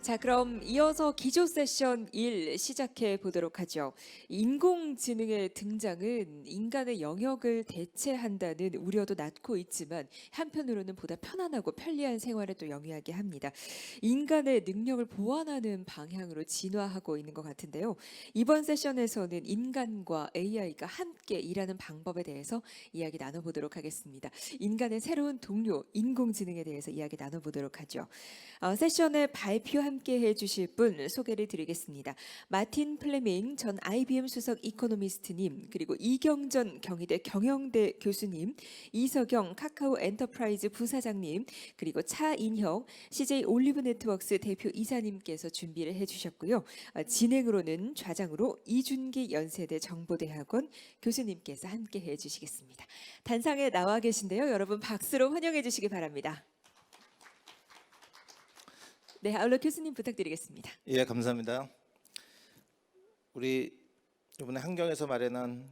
자, 그럼 이어서 기조 세션 1 시작해 보도록 하죠. 인공지능의 등장은 인간의 영역을 대체한다는 우려도 낳고 있지만 한편으로는 보다 편안하고 편리한 생활에 또 영위하게 합니다. 인간의 능력을 보완하는 방향으로 진화하고 있는 것 같은데요. 이번 세션에서는 인간과 AI가 함께 일하는 방법에 대해서 이야기 나눠보도록 하겠습니다. 인간의 새로운 동료, 인공지능에 대해서 이야기 나눠보도록 하죠. 세션에 발표 함께 해주실 분 소개를 드리겠습니다. 마틴 플레밍 전 IBM 수석 이코노미스트님, 그리고 이경전 경희대 경영대 교수님, 이석영 카카오 엔터프라이즈 부사장님, 그리고 차인혁 CJ 올리브 네트워크스 대표 이사님께서 준비를 해주셨고요. 진행으로는 좌장으로 이준기 연세대 정보대학원 교수님께서 함께 해주시겠습니다. 단상에 나와 계신데요. 여러분 박수로 환영해 주시기 바랍니다. 네, 아울러 교수님 부탁드리겠습니다. 예, 감사합니다. 우리 이번에 환경에서 마련한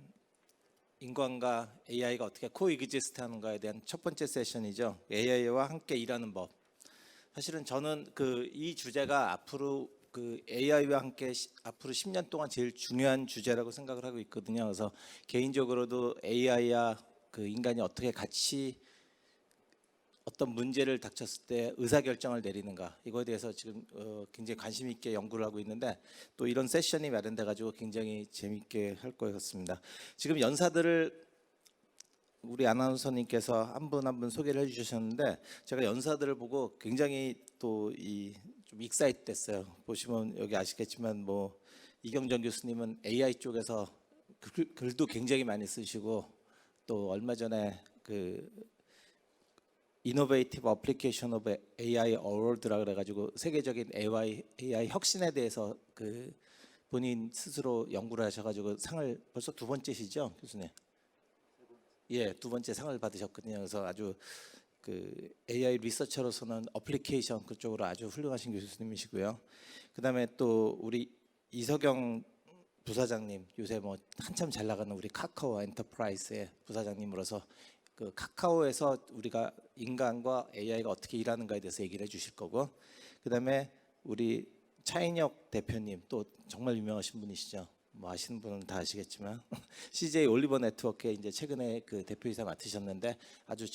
인간과 AI가 어떻게 코엑지스트하는가에 대한 첫 번째 세션이죠. AI와 함께 일하는 법. 사실은 저는 이 주제가 앞으로 AI와 함께 앞으로 10년 동안 제일 중요한 주제라고 생각을 하고 있거든요. 그래서 개인적으로도 AI와 인간이 어떻게 같이 어떤 문제를 닥쳤을 때 의사결정을 내리는가, 이거에 대해서 지금 굉장히 관심 있게 연구를 하고 있는데, 또 이런 세션이 마련돼 가지고 굉장히 재밌게 할 것 같습니다. 지금 연사들을 우리 아나운서님께서 한 분 한 분 소개를 해주셨는데, 제가 연사들을 보고 굉장히 또 좀 익사이트 됐어요. 보시면 여기 아시겠지만 뭐 이경정 교수님은 AI 쪽에서 글도 굉장히 많이 쓰시고, 또 얼마 전에 이노베이티브 어플리케이션 오브 AI 어워드라 그래가지고 세계적인 AI 혁신에 대해서 본인 스스로 연구를 하셔가지고 상을 벌써 두 번째시죠, 교수님? 예, 두 번째 상을 받으셨거든요. 그래서 아주 AI 리서처로서는 어플리케이션 그쪽으로 아주 훌륭하신 교수님이시고요. 그다음에 또 우리 이석영 부사장님, 요새 뭐 한참 잘 나가는 우리 카카오 엔터프라이즈의 부사장님으로서 카카오에서 우리가 인간과 AI가 어떻게 일하는가에 대해서 얘기를 해주실 거고, 그다음에 우리 차인혁 대표님, 또 정말 유명하신 분이시죠. 뭐 아시는 분은 다 아시겠지만 CJ 올리버 네트워크에 이제 최근에 대표이사 맡으셨는데 아주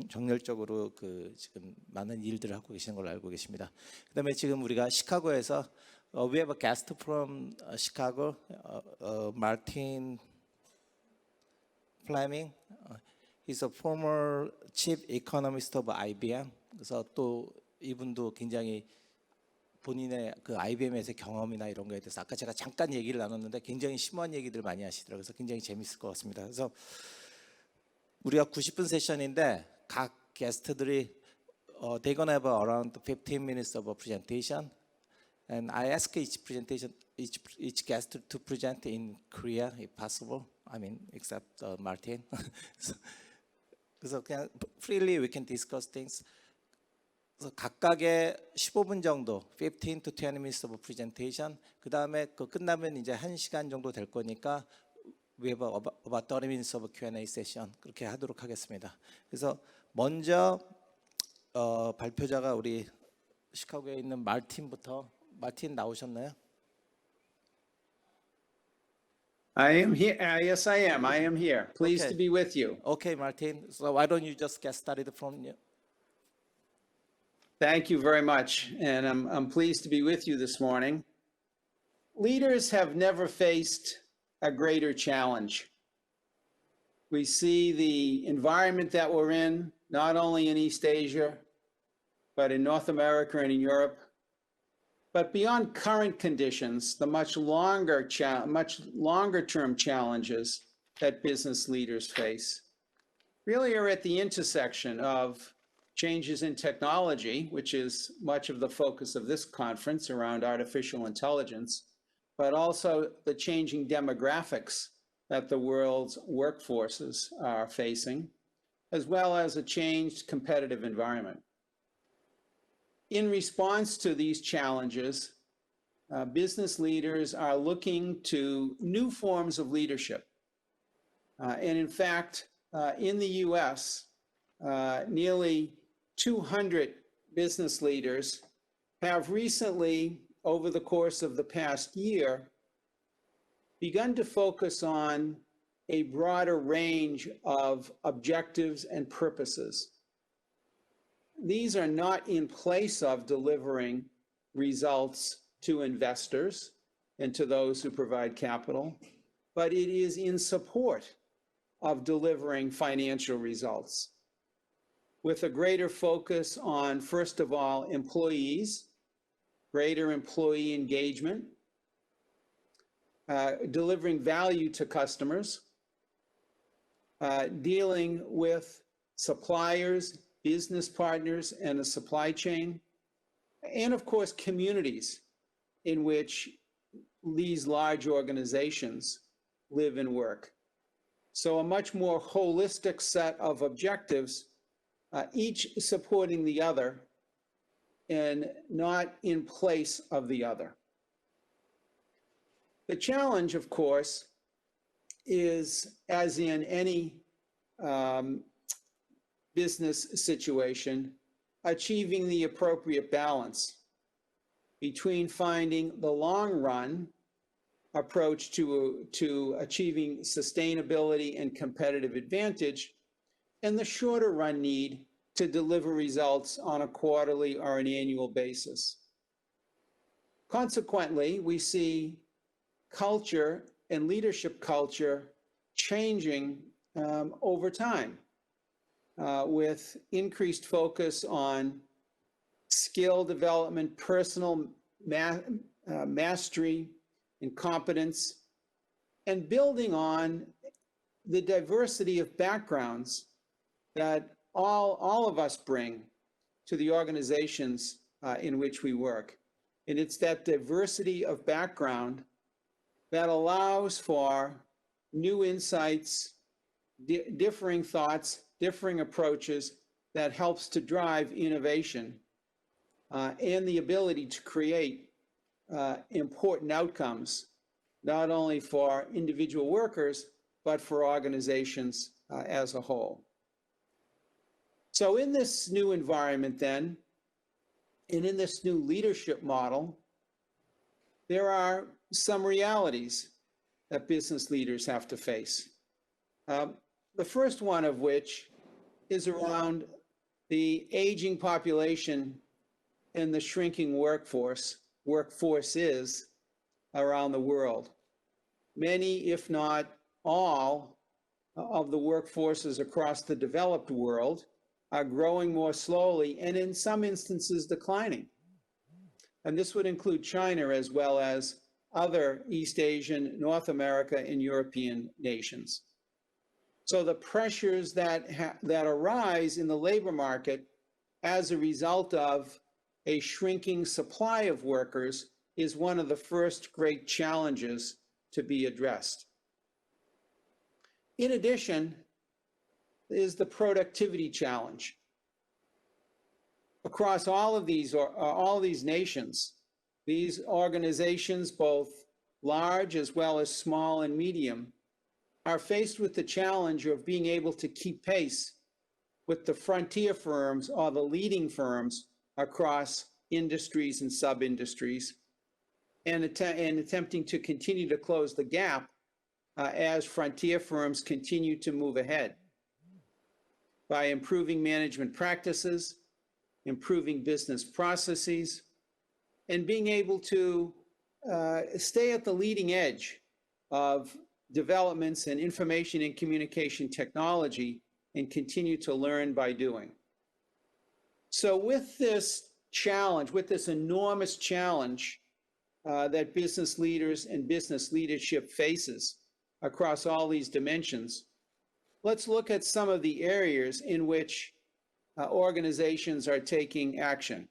정열적으로 지금 많은 일들을 하고 계시는 걸로 알고 계십니다. 그다음에 지금 우리가 시카고에서 we have a guest from Chicago, Martin Fleming. He's a former chief economist of IBM. 그래서 또 이분도 굉장히 본인의 IBM에서의 경험이나 이런 거에 대해서 아까 제가 잠깐 얘기를 나눴는데 굉장히 심오한 얘기들 많이 하시더라고요. 그래서 굉장히 재밌을 것 같습니다. 그래서 우리가 90분 세션인데 각 게스트들이 they're gonna have around 15 minutes of a presentation, and I ask each guest to present in Korea if possible. I mean, except Martin. 그래서 그냥 freely we can discuss things. 그래서 각각의 15분 정도, 15 to 20 minutes of presentation. 그 다음에 끝나면 이제 1시간 정도 될 거니까 we have about 30 minutes of Q&A session. 그렇게 하도록 하겠습니다. 그래서 먼저 발표자가 우리 시카고에 있는 마틴부터. 마틴 나오셨나요? I am here. Yes, I am. I am here. Pleased to be with you. Okay, Martin. So why don't you just get started from you? Thank you very much. And I'm pleased to be with you this morning. Leaders have never faced a greater challenge. We see the environment that we're in, not only in East Asia, but in North America and in Europe. But beyond current conditions, the much longer term challenges that business leaders face really are at the intersection of changes in technology, which is much of the focus of this conference around artificial intelligence, but also the changing demographics that the world's workforces are facing, as well as a changed competitive environment. In response to these challenges, business leaders are looking to new forms of leadership. And in fact, in the US, nearly 200 business leaders have recently, over the course of the past year, begun to focus on a broader range of objectives and purposes. These are not in place of delivering results to investors and to those who provide capital, but it is in support of delivering financial results, with a greater focus on, first of all, employees, greater employee engagement, delivering value to customers, dealing with suppliers, business partners, and the supply chain, and of course, communities in which these large organizations live and work. So a much more holistic set of objectives, each supporting the other and not in place of the other. The challenge, of course, is, as in any business situation, achieving the appropriate balance between finding the long run approach to achieving sustainability and competitive advantage and the shorter run need to deliver results on a quarterly or an annual basis. Consequently, we see culture and leadership culture changing over time with increased focus on skill development, personal mastery and competence, and building on the diversity of backgrounds that all of us bring to the organizations in which we work. And it's that diversity of background that allows for new insights, differing thoughts, differing approaches that helps to drive innovation and the ability to create important outcomes, not only for individual workers, but for organizations as a whole. So in this new environment then, and in this new leadership model, there are some realities that business leaders have to face. The first one of which is around the aging population and the shrinking workforces around the world. Many, if not all, of the workforces across the developed world are growing more slowly and in some instances declining. And this would include China as well as other East Asian, North America, and European nations. So the pressures that arise in the labor market as a result of a shrinking supply of workers is one of the first great challenges to be addressed. In addition, is the productivity challenge. Across all of these nations, these organizations, both large as well as small and medium, are faced with the challenge of being able to keep pace with the frontier firms or the leading firms across industries and sub-industries, and attempting to continue to close the gap as frontier firms continue to move ahead by improving management practices, improving business processes, and being able to stay at the leading edge of developments in information and communication technology and continue to learn by doing. So with this challenge, with this enormous challenge that business leaders and business leadership faces across all these dimensions, let's look at some of the areas in which organizations are taking action.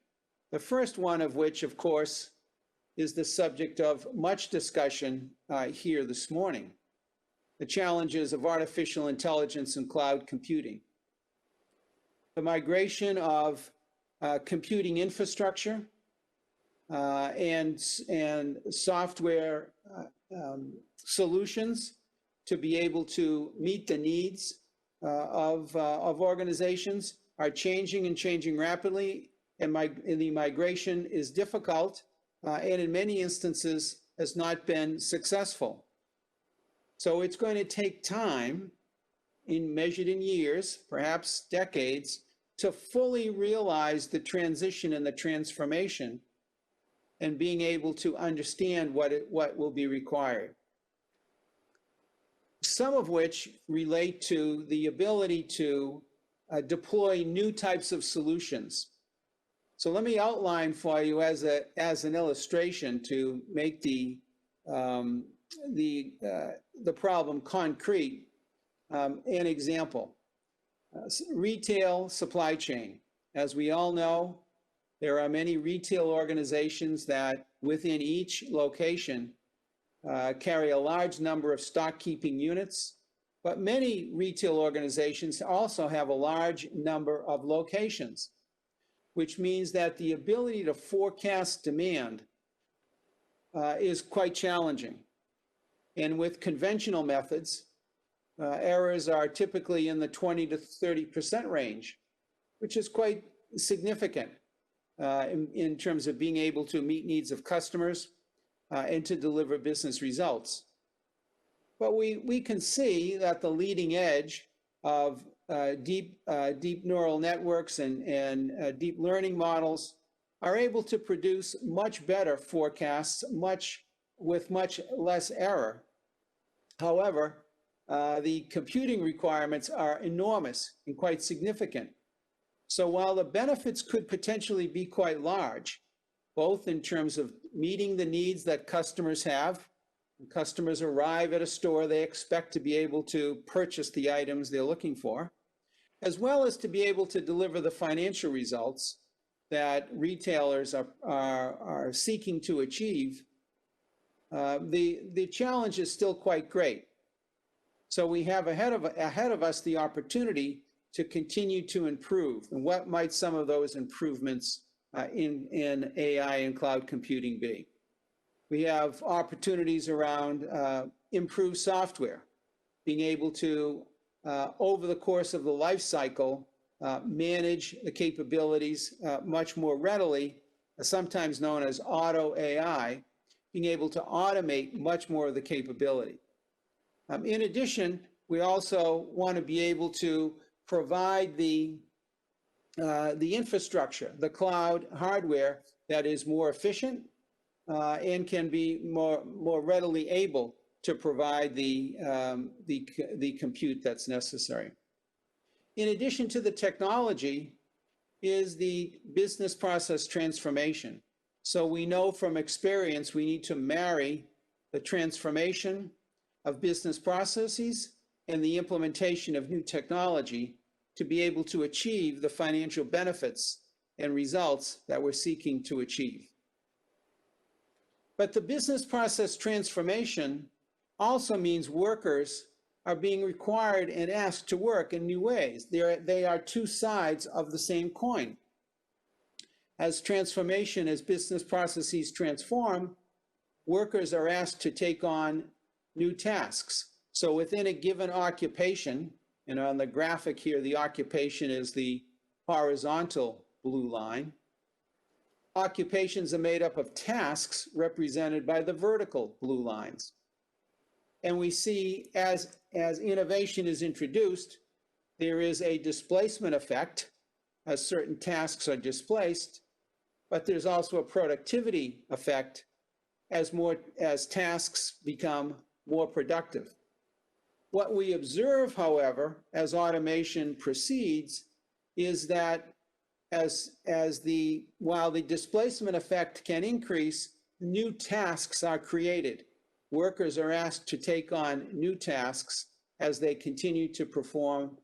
The first one of which, of course, is the subject of much discussion here this morning, the challenges of artificial intelligence and cloud computing. The migration of computing infrastructure and software solutions to be able to meet the needs of organizations are changing and changing rapidly and the migration is difficult, and in many instances has not been successful. So it's going to take time, measured in years, perhaps decades, to fully realize the transition and the transformation and being able to understand what will be required. Some of which relate to the ability to deploy new types of solutions. So let me outline for you as an illustration to make the problem concrete. An example, retail supply chain. As we all know, there are many retail organizations that within each location carry a large number of stock keeping units, but many retail organizations also have a large number of locations, which means that the ability to forecast demand is quite challenging. And with conventional methods, errors are typically in the 20 to 30% range, which is quite significant in terms of being able to meet needs of customers and to deliver business results. But we can see that the leading edge of deep neural networks and deep learning models are able to produce much better forecasts, with much less error. However, the computing requirements are enormous and quite significant. So while the benefits could potentially be quite large, both in terms of meeting the needs that customers have, when customers arrive at a store, they expect to be able to purchase the items they're looking for, as well as to be able to deliver the financial results that retailers are seeking to achieve, the challenge is still quite great. So we have ahead of us the opportunity to continue to improve. And what might some of those improvements in AI and cloud computing be? We have opportunities around improved software, being able to, over the course of the life cycle, manage the capabilities much more readily, sometimes known as auto AI, being able to automate much more of the capability. In addition, we also want to be able to provide the infrastructure, the cloud hardware that is more efficient and can be more readily able to provide the compute that's necessary. In addition to the technology is the business process transformation. So we know from experience we need to marry the transformation of business processes and the implementation of new technology to be able to achieve the financial benefits and results that we're seeking to achieve. But the business process transformation also means workers are being required and asked to work in new ways. They are two sides of the same coin. As business processes transform, workers are asked to take on new tasks. So within a given occupation, and on the graphic here, the occupation is the horizontal blue line. Occupations are made up of tasks represented by the vertical blue lines. And we see as innovation is introduced, there is a displacement effect as certain tasks are displaced, but there's also a productivity effect as tasks become more productive. What we observe, however, as automation proceeds is that while the displacement effect can increase, new tasks are created. Workers are asked to take on new tasks as they continue to perform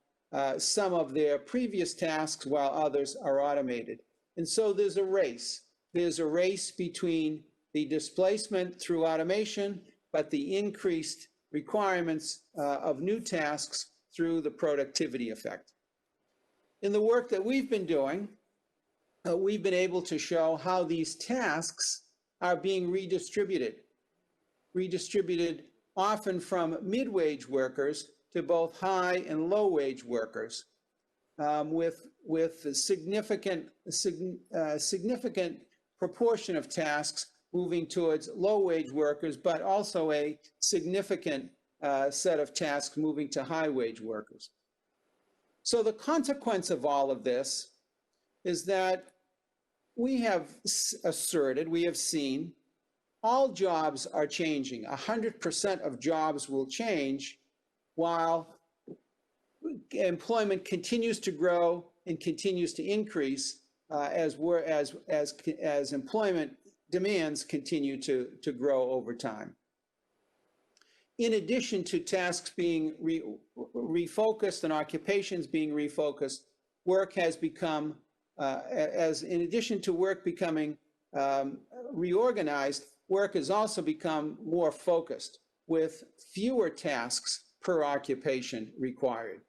some of their previous tasks while others are automated. And so there's a race. There's a race between the displacement through automation, but the increased requirements of new tasks through the productivity effect. In the work that we've been doing, we've been able to show how these tasks are being redistributed often from mid-wage workers to both high and low-wage workers. with a significant proportion of tasks moving towards low-wage workers, but also a significant set of tasks moving to high-wage workers. So the consequence of all of this is that we have asserted, we have seen, all jobs are changing. 100% of jobs will change while employment continues to grow and continues to increase as employment demands continue to grow over time. In addition to tasks being refocused and occupations being refocused, work has become, in addition to work becoming reorganized, work has also become more focused with fewer tasks per occupation required.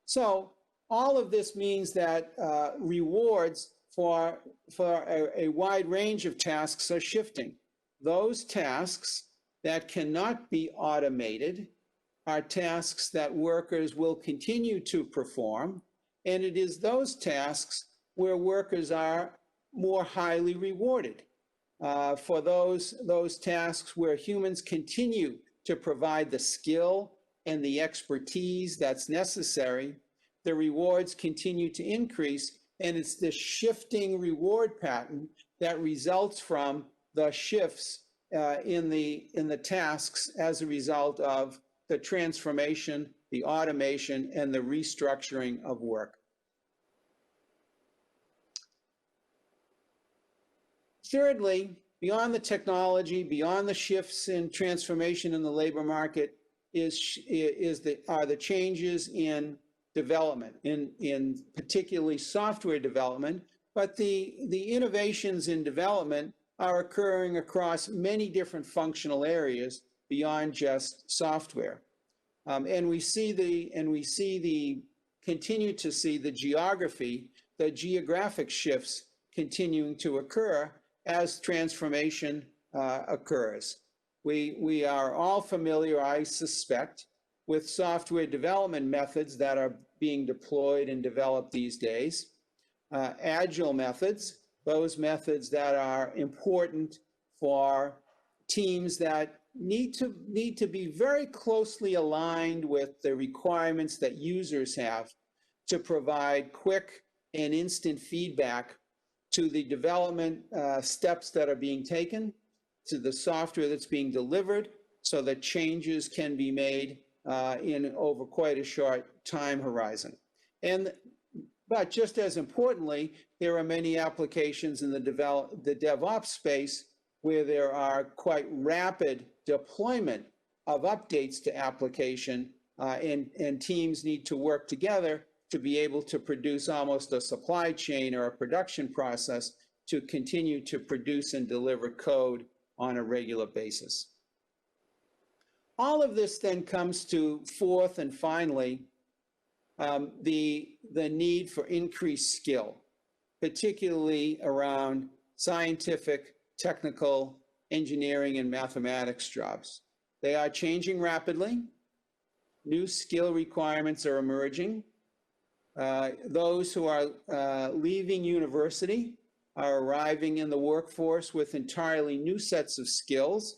So all of this means that rewards for a wide range of tasks are shifting. Those tasks that cannot be automated are tasks that workers will continue to perform, and it is those tasks where workers are more highly rewarded. For those tasks where humans continue to provide the skill and the expertise that's necessary, the rewards continue to increase, and it's this shifting reward pattern that results from the shifts in the tasks as a result of the transformation, the automation, and the restructuring of work. Thirdly, beyond the technology, beyond the shifts in transformation in the labor market, are the changes in development, in particularly software development, but the innovations in development are occurring across many different functional areas beyond just software. And we continue to see the geographic shifts continuing to occur as transformation occurs. We are all familiar, I suspect, with software development methods that are being deployed and developed these days. Agile methods, those methods that are important for teams that need to be very closely aligned with the requirements that users have to provide quick and instant feedback to the development steps that are being taken, to the software that's being delivered, so that changes can be made in over quite a short time horizon. But just as importantly, there are many applications in the DevOps space where there are quite rapid deployment of updates to application, and teams need to work together to be able to produce almost a supply chain or a production process to continue to produce and deliver code on a regular basis. All of this then comes to, fourth and finally, the need for increased skill, particularly around scientific, technical, engineering, and mathematics jobs. They are changing rapidly. New skill requirements are emerging. Those who are leaving university are arriving in the workforce with entirely new sets of skills,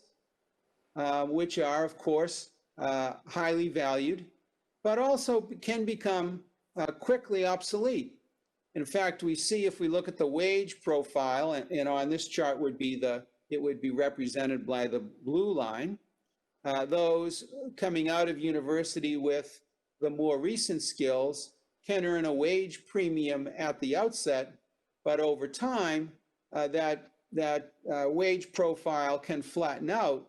which are, of course, highly valued, but also can become quickly obsolete. In fact, we see, if we look at the wage profile, and on this chart it would be represented by the blue line, those coming out of university with the more recent skills can earn a wage premium at the outset, but over time, that wage profile can flatten out,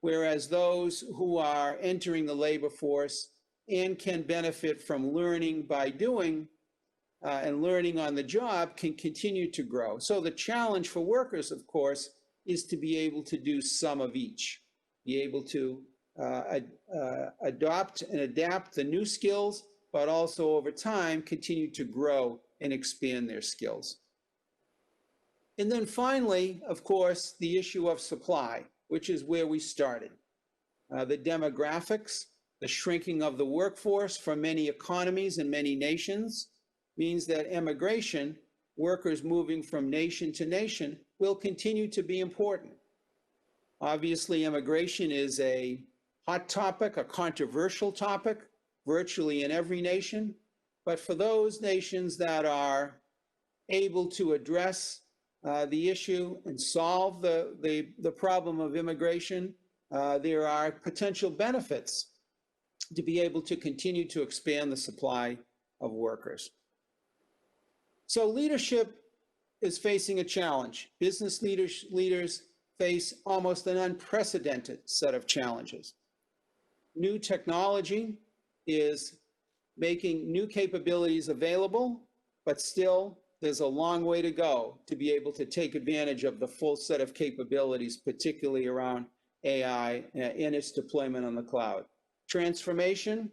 whereas those who are entering the labor force and can benefit from learning by doing and learning on the job can continue to grow. So the challenge for workers, of course, is to be able to do some of each, be able to adopt and adapt the new skills, but also over time continue to grow and expand their skills. And then finally, of course, the issue of supply, which is where we started. The demographics The shrinking of the workforce for many economies and many nations means that immigration, workers moving from nation to nation, will continue to be important. Obviously, immigration is a hot topic, a controversial topic, virtually in every nation. But for those nations that are able to address the issue and solve the problem of immigration, there are potential benefits to be able to continue to expand the supply of workers. So leadership is facing a challenge. Business leaders face almost an unprecedented set of challenges. New technology is making new capabilities available, but still there's a long way to go to be able to take advantage of the full set of capabilities, particularly around AI and its deployment on the cloud. Transformation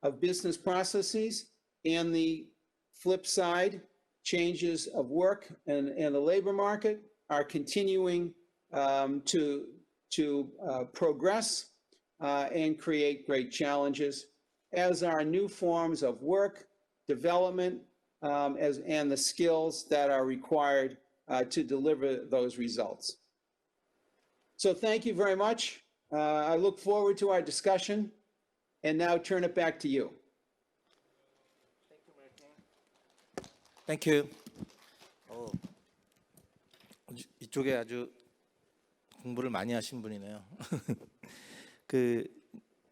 of business processes and the flip side, changes of work and the labor market are continuing to progress and create great challenges, as are new forms of work, development, and the skills that are required to deliver those results. So thank you very much. I look forward to our discussion, and now turn it back to you. Thank you. 이쪽에 아주 공부를 많이 하신 분이네요.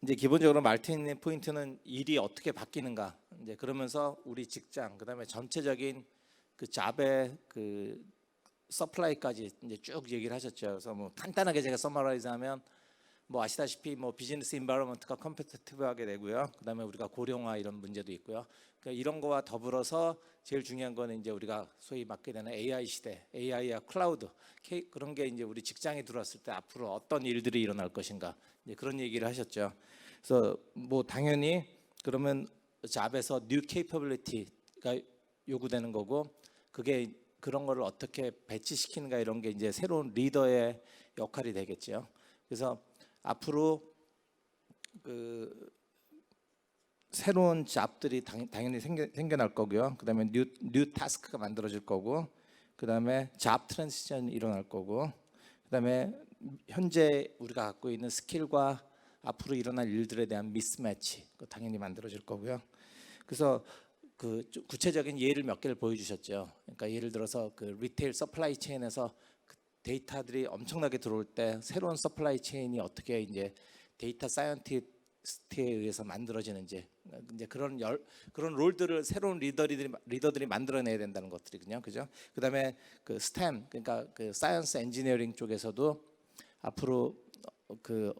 이제 기본적으로 마르틴의 포인트는 일이 어떻게 바뀌는가. 이제 그러면서 우리 직장, 그다음에 전체적인 그 잡의 그 서플라이까지 이제 쭉 얘기를 하셨죠. 그래서 뭐 간단하게 제가 서머라이즈하면 뭐 아시다시피 뭐 비즈니스 인바이러먼트가 컴피티티브하게 되고요. 그다음에 우리가 고령화 이런 문제도 있고요. 그러니까 이런 거와 더불어서 제일 중요한 거는 이제 우리가 소위 맡게 되는 AI 시대, AI와 클라우드 그런 게 이제 우리 직장에 들어왔을 때 앞으로 어떤 일들이 일어날 것인가 이제 그런 얘기를 하셨죠. 그래서 뭐 당연히 그러면 잡에서 new capability가 요구되는 거고 그게 그런 거를 어떻게 배치시키는가 이런 게 이제 새로운 리더의 역할이 되겠죠. 그래서 앞으로 그 새로운 잡들이 당연히 생겨날 거고요. 그다음에 뉴 타스크가 만들어질 거고, 그다음에 잡 트랜지션이 일어날 거고, 그다음에 현재 우리가 갖고 있는 스킬과 앞으로 일어날 일들에 대한 미스매치 당연히 만들어질 거고요. 그래서 그 구체적인 예를 몇 개를 보여주셨죠. 그러니까 예를 들어서 그 리테일 서플라이 체인에서 데이터들이 엄청나게 들어올 때 새로운 서플라이 체인이 어떻게 이제 데이터 사이언티스트에 의해서 만들어지는지 이제 그런 롤들을 새로운 리더들이 만들어내야 된다는 것들이군요, 그죠? 그다음에 그 STEM 그러니까 그 사이언스 엔지니어링 쪽에서도 앞으로 그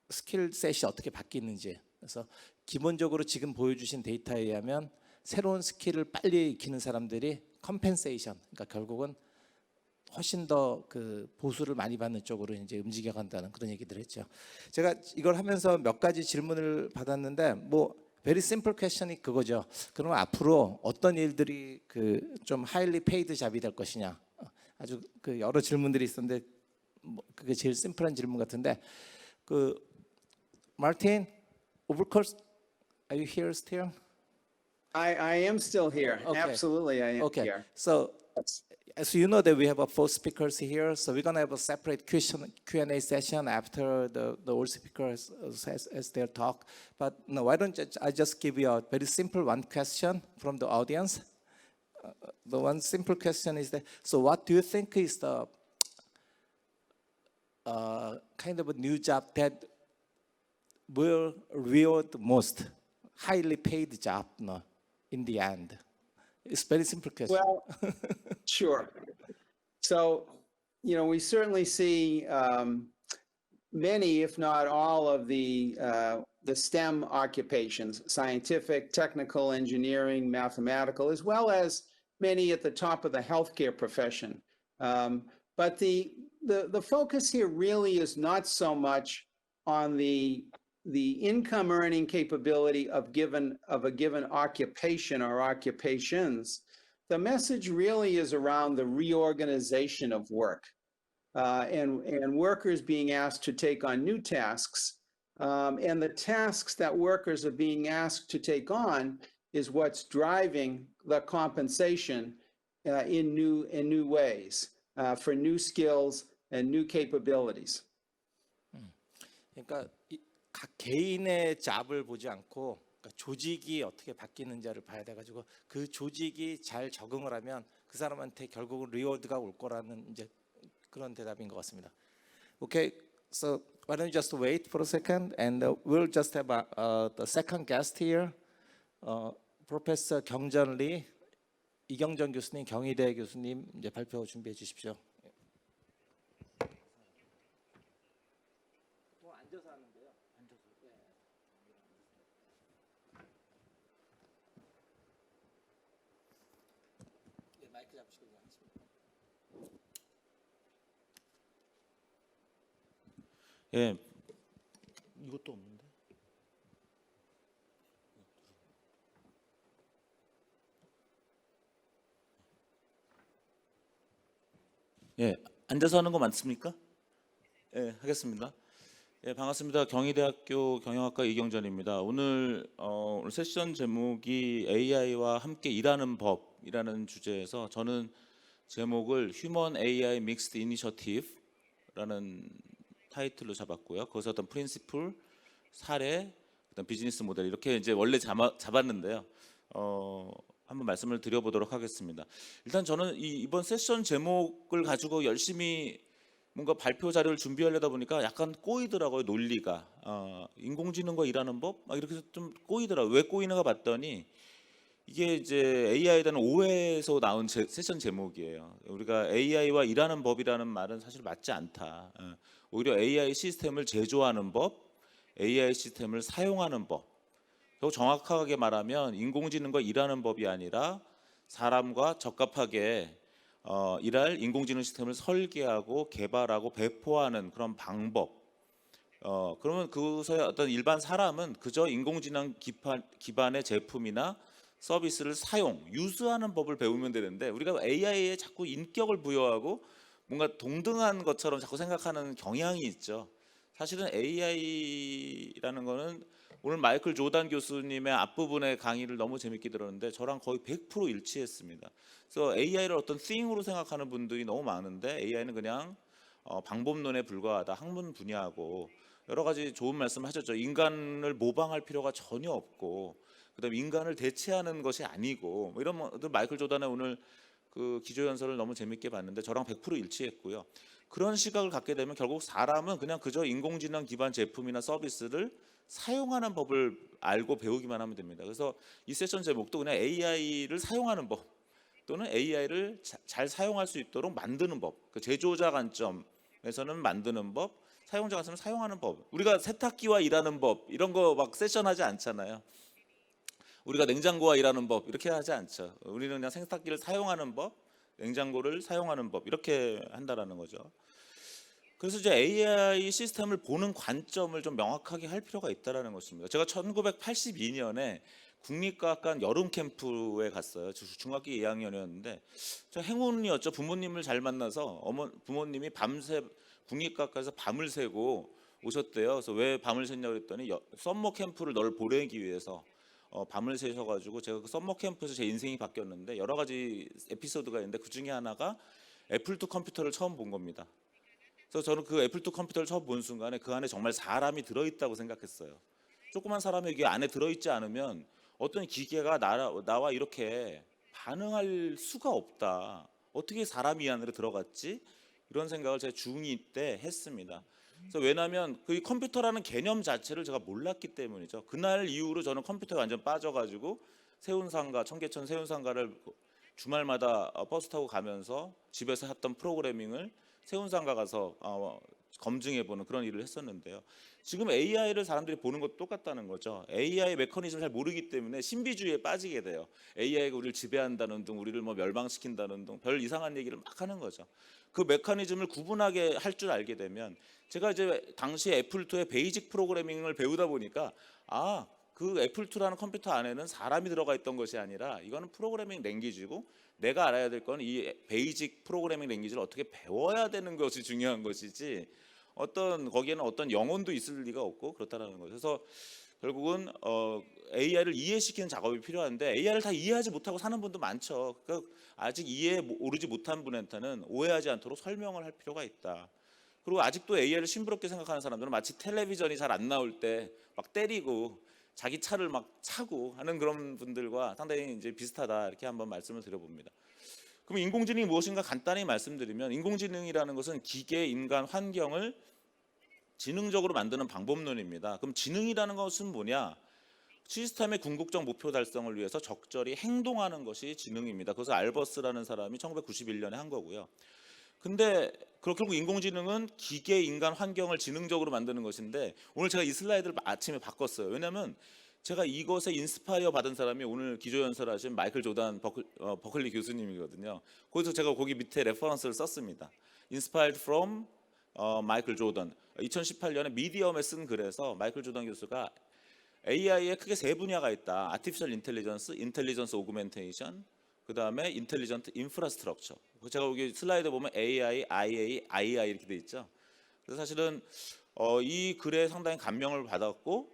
스킬셋이 어떻게 바뀌는지 그래서 기본적으로 지금 보여주신 데이터에 의하면 새로운 스킬을 빨리 익히는 사람들이 컴펜세이션 그러니까 결국은 훨씬 더 그 보수를 많이 받는 쪽으로 이제 움직여 간다는 그런 얘기들 했죠. 제가 이걸 하면서 몇 가지 질문을 받았는데 뭐 very simple question이 그거죠. 그러면 앞으로 어떤 일들이 그 좀 highly paid 잡이 될 것이냐. 아주 그 여러 질문들이 있었는데 뭐 그게 제일 심플한 질문 같은데 그 Martin, of course, are you here still? I am still here. Okay. Absolutely, I am Okay. here. So as you know that we have 4 speakers here, so we're gonna have a separate Q&A session after the all speakers as their talk. But no, why don't I just give you a very simple one question from the audience? The one simple question is that, so what do you think is the kind of a new job that will reward most, highly paid job no, in the end? It's very simple question. Well, sure. So, you know, we certainly see many, if not all, of the STEM occupations: scientific, technical, engineering, mathematical, as well as many at the top of the healthcare profession. But the focus here really is not so much on the income earning capability of a given occupation or occupations. The message really is around the reorganization of work and workers being asked to take on new tasks And the tasks that workers are being asked to take on is what's driving the compensation in new ways for new skills and new capabilities. 그러니까 각 개인의 잡을 보지 않고 그러니까 조직이 어떻게 바뀌는지를 봐야 돼가지고 그 조직이 잘 적응을 하면 그 사람한테 결국은 리워드가 올 거라는 이제 그런 대답인 것 같습니다. Okay, so why don't you just wait for a second, and we'll just have the second guest here, Professor 경전 리, 이경전 교수님, 경희대 교수님 이제 발표 준비해 주십시오. 앉아서 하는데요. 앉아서. 마이크 잡으시고 하십니다. 예, 이것도 없는데. 예, 앉아서 하는 거 맞습니까? 예, 하겠습니다. 예, 반갑습니다. 경희대학교 경영학과 이경전입니다. 오늘 세션 제목이 AI와 함께 일하는 법이라는 주제에서 저는 제목을 Human AI Mixed Initiative라는 타이틀로 잡았고요. 거기서 어떤 프린시플, 사례, 어떤 비즈니스 모델 이렇게 이제 원래 잡았는데요. 한번 말씀을 드려보도록 하겠습니다. 일단 저는 이번 세션 제목을 가지고 열심히 뭔가 발표 자료를 준비하려다 보니까 약간 꼬이더라고요. 논리가 인공지능과 일하는 법 이렇게 해서 좀 꼬이더라고요. 왜 꼬이는가 봤더니 이게 이제 AI에 대한 오해에서 나온 세션 제목이에요. 우리가 AI와 일하는 법이라는 말은 사실 맞지 않다. 오히려 AI 시스템을 제조하는 법, AI 시스템을 사용하는 법. 더 정확하게 말하면 인공지능과 일하는 법이 아니라 사람과 적합하게 일할 인공지능 시스템을 설계하고 개발하고 배포하는 그런 방법. 그러면 그것의 어떤 일반 사람은 그저 인공지능 기반의 제품이나 서비스를 유즈하는 법을 배우면 되는데 우리가 AI에 자꾸 인격을 부여하고 뭔가 동등한 것처럼 자꾸 생각하는 경향이 있죠. 사실은 AI라는 거는 오늘 마이클 조단 교수님의 앞부분의 강의를 너무 재밌게 들었는데 저랑 거의 100% 일치했습니다. 그래서 AI를 어떤 thing으로 생각하는 분들이 너무 많은데 AI는 그냥 방법론에 불과하다, 학문 분야고 여러 가지 좋은 말씀 하셨죠. 인간을 모방할 필요가 전혀 없고 그다음에 인간을 대체하는 것이 아니고 뭐 이런 마이클 조단의 오늘 그 기조연설을 너무 재밌게 봤는데 저랑 100% 일치했고요. 그런 시각을 갖게 되면 결국 사람은 그냥 그저 인공지능 기반 제품이나 서비스를 사용하는 법을 알고 배우기만 하면 됩니다. 그래서 이 세션 제목도 그냥 AI를 사용하는 법 또는 AI를 잘 사용할 수 있도록 만드는 법. 그 제조자 관점에서는 만드는 법, 사용자 관점에서는 사용하는 법. 우리가 세탁기와 일하는 법 이런 거 막 세션하지 않잖아요. 우리가 냉장고와 일하는 법 이렇게 하지 않죠. 우리는 그냥 세탁기를 사용하는 법, 냉장고를 사용하는 법 이렇게 한다라는 거죠. 그래서 이제 AI 시스템을 보는 관점을 좀 명확하게 할 필요가 있다라는 것입니다. 제가 1982년에 국립과학관 여름 캠프에 갔어요. 중학교 2학년이었는데 저 행운이었죠. 부모님을 잘 만나서 부모님이 밤새 국립과학관에서 밤을 새고 오셨대요. 그래서 왜 밤을 샜냐고 그랬더니 썸머 캠프를 널 보내기 위해서 밤을 새셔가지고 제가 그 썸머 캠프에서 제 인생이 바뀌었는데 여러 가지 에피소드가 있는데 그 중에 하나가 애플2 컴퓨터를 처음 본 겁니다. 그래서 저는 그 애플2 컴퓨터를 처음 본 순간에 그 안에 정말 사람이 들어있다고 생각했어요. 조그만 사람이 여기 안에 들어있지 않으면 어떤 기계가 나와 이렇게 반응할 수가 없다. 어떻게 사람이 이 안으로 들어갔지? 이런 생각을 제가 중2 때 했습니다. 그래서 왜냐하면 그 컴퓨터라는 개념 자체를 제가 몰랐기 때문이죠. 그날 이후로 저는 컴퓨터에 완전 빠져가지고 세운상가, 청계천 세운상가를 주말마다 버스 타고 가면서 집에서 했던 프로그래밍을 세운상가 가서 검증해보는 그런 일을 했었는데요. 지금 AI를 사람들이 보는 것도 똑같다는 거죠. AI 메커니즘을 잘 모르기 때문에 신비주의에 빠지게 돼요. AI가 우리를 지배한다는 등 우리를 뭐 멸망시킨다는 등 별 이상한 얘기를 막 하는 거죠. 그 메커니즘을 구분하게 할 줄 알게 되면 제가 이제 당시 애플2의 베이직 프로그래밍을 배우다 보니까 그 애플2라는 컴퓨터 안에는 사람이 들어가 있던 것이 아니라 이거는 프로그래밍 랭귀지고 내가 알아야 될 건 이 베이직 프로그래밍 랭귀지를 어떻게 배워야 되는 것이 중요한 것이지 거기에는 어떤 영혼도 있을 리가 없고 그렇다는 거죠. 그래서 결국은 AI를 이해시키는 작업이 필요한데 AI를 다 이해하지 못하고 사는 분도 많죠. 그러니까 아직 이해에 오르지 못한 분한테는 오해하지 않도록 설명을 할 필요가 있다. 그리고 아직도 AI를 싱그럽게 생각하는 사람들은 마치 텔레비전이 잘 안 나올 때 막 때리고 자기 차를 막 차고 하는 그런 분들과 상당히 이제 비슷하다 이렇게 한번 말씀을 드려봅니다. 그럼 인공지능이 무엇인가 간단히 말씀드리면 인공지능이라는 것은 기계, 인간, 환경을 지능적으로 만드는 방법론입니다. 그럼 지능이라는 것은 뭐냐? 시스템의 궁극적 목표 달성을 위해서 적절히 행동하는 것이 지능입니다. 그것을 알버스라는 사람이 1991년에 한 거고요. 근데 결국 인공지능은 기계, 인간, 환경을 지능적으로 만드는 것인데 오늘 제가 이 슬라이드를 아침에 바꿨어요. 왜냐하면 제가 이것에 인스파이어 받은 사람이 오늘 기조연설하신 마이클 조단 버클리 교수님이거든요. 거기서 제가 거기 밑에 레퍼런스를 썼습니다. Inspired from 마이클 조던. 2018년에 미디엄에 쓴 글에서 마이클 조던 교수가 AI에 크게 세 분야가 있다. 아티피셜 인텔리전스, 인텔리전스 오그멘테이션, 그 다음에 인텔리전트 인프라스트럭처. 제가 여기 슬라이드 보면 AI, IA, II 이렇게 돼 있죠. 그래서 사실은 이 글에 상당히 감명을 받았고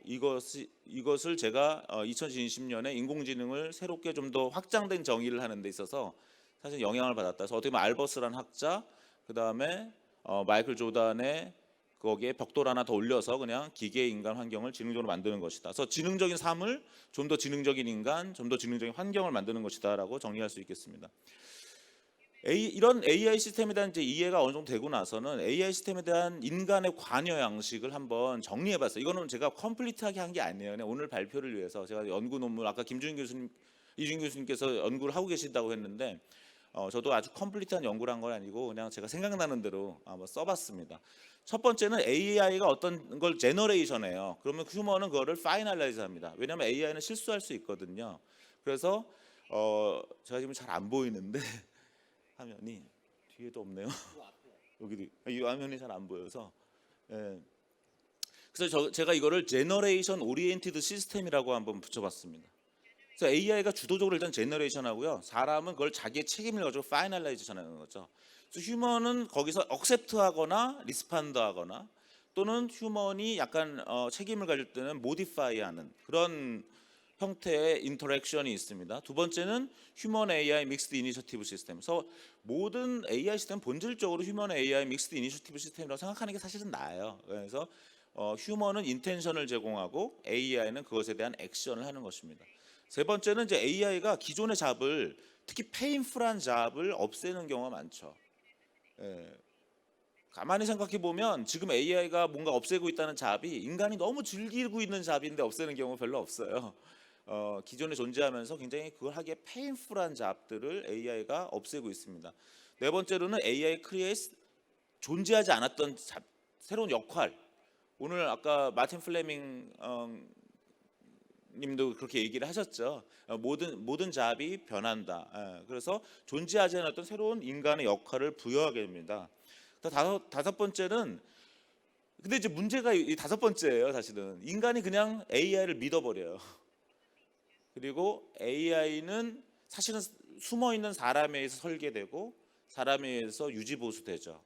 이것을 제가 2020년에 인공지능을 새롭게 좀 더 확장된 정의를 하는 데 있어서 사실 영향을 받았다. 그래서 어떻게 보면 알버스라는 학자, 그 다음에 마이클 조단의 거기에 벽돌 하나 더 올려서 그냥 기계, 인간, 환경을 지능적으로 만드는 것이다. 그래서 지능적인 삶을 좀 더 지능적인 인간, 좀 더 지능적인 환경을 만드는 것이다라고 정리할 수 있겠습니다. 이런 AI 시스템에 대한 이제 이해가 어느 정도 되고 나서는 AI 시스템에 대한 인간의 관여 양식을 한번 정리해봤어요. 이거는 제가 컴플리트하게 한 게 아니에요. 그냥 오늘 발표를 위해서 제가 연구 논문 아까 이준규 교수님께서 연구를 하고 계신다고 했는데 저도 아주 컴플리트한 연구를 한 건 아니고 그냥 제가 생각나는 대로 한번 써봤습니다. 첫 번째는 AI가 어떤 걸 제너레이션해요. 그러면 휴먼은 그거를 파이널라이즈합니다. 왜냐하면 AI는 실수할 수 있거든요. 그래서 제가 지금 잘 안 보이는데 화면이 뒤에도 없네요. 여기도 이 화면이 잘 안 보여서. 예. 그래서 제가 이거를 제너레이션 오리엔티드 시스템이라고 한번 붙여봤습니다. 그래서 AI가 주도적으로 일단 제너레이션하고요. 사람은 그걸 자기의 책임을 가지고 파이널라이즈하는 거죠. 그래서 휴먼은 거기서 억셉트하거나 리스판드하거나 또는 휴먼이 약간 책임을 가질 때는 모디파이하는 그런 형태의 인터랙션이 있습니다. 두 번째는 휴먼 AI 믹스드 이니셔티브 시스템. 그래서 모든 AI 시스템 본질적으로 휴먼 AI 믹스드 이니셔티브 시스템이라고 생각하는 게 사실은 나아요. 그래서 휴먼은 인텐션을 제공하고 AI는 그것에 대한 액션을 하는 것입니다. 세 번째는 이제 AI가 기존의 잡을 특히 페인풀한 잡을 없애는 경우가 많죠. 예. 가만히 생각해 보면 지금 AI가 뭔가 없애고 있다는 잡이 인간이 너무 즐기고 있는 잡인데 없애는 경우 별로 없어요. 기존에 존재하면서 굉장히 그걸 하기에 페인풀한 잡들을 AI가 없애고 있습니다. 네 번째로는 AI 크리에이트 존재하지 않았던 새로운 역할. 오늘 아까 마틴 플레밍 님도 그렇게 얘기를 하셨죠. 모든 잡이 변한다. 그래서 존재하지 않았던 새로운 인간의 역할을 부여하게 됩니다. 다섯 번째는 근데 이제 문제가 이 다섯 번째예요. 사실은 인간이 그냥 AI를 믿어버려요. 그리고 AI는 사실은 숨어 있는 사람에 의해서 설계되고 사람에 의해서 유지보수되죠.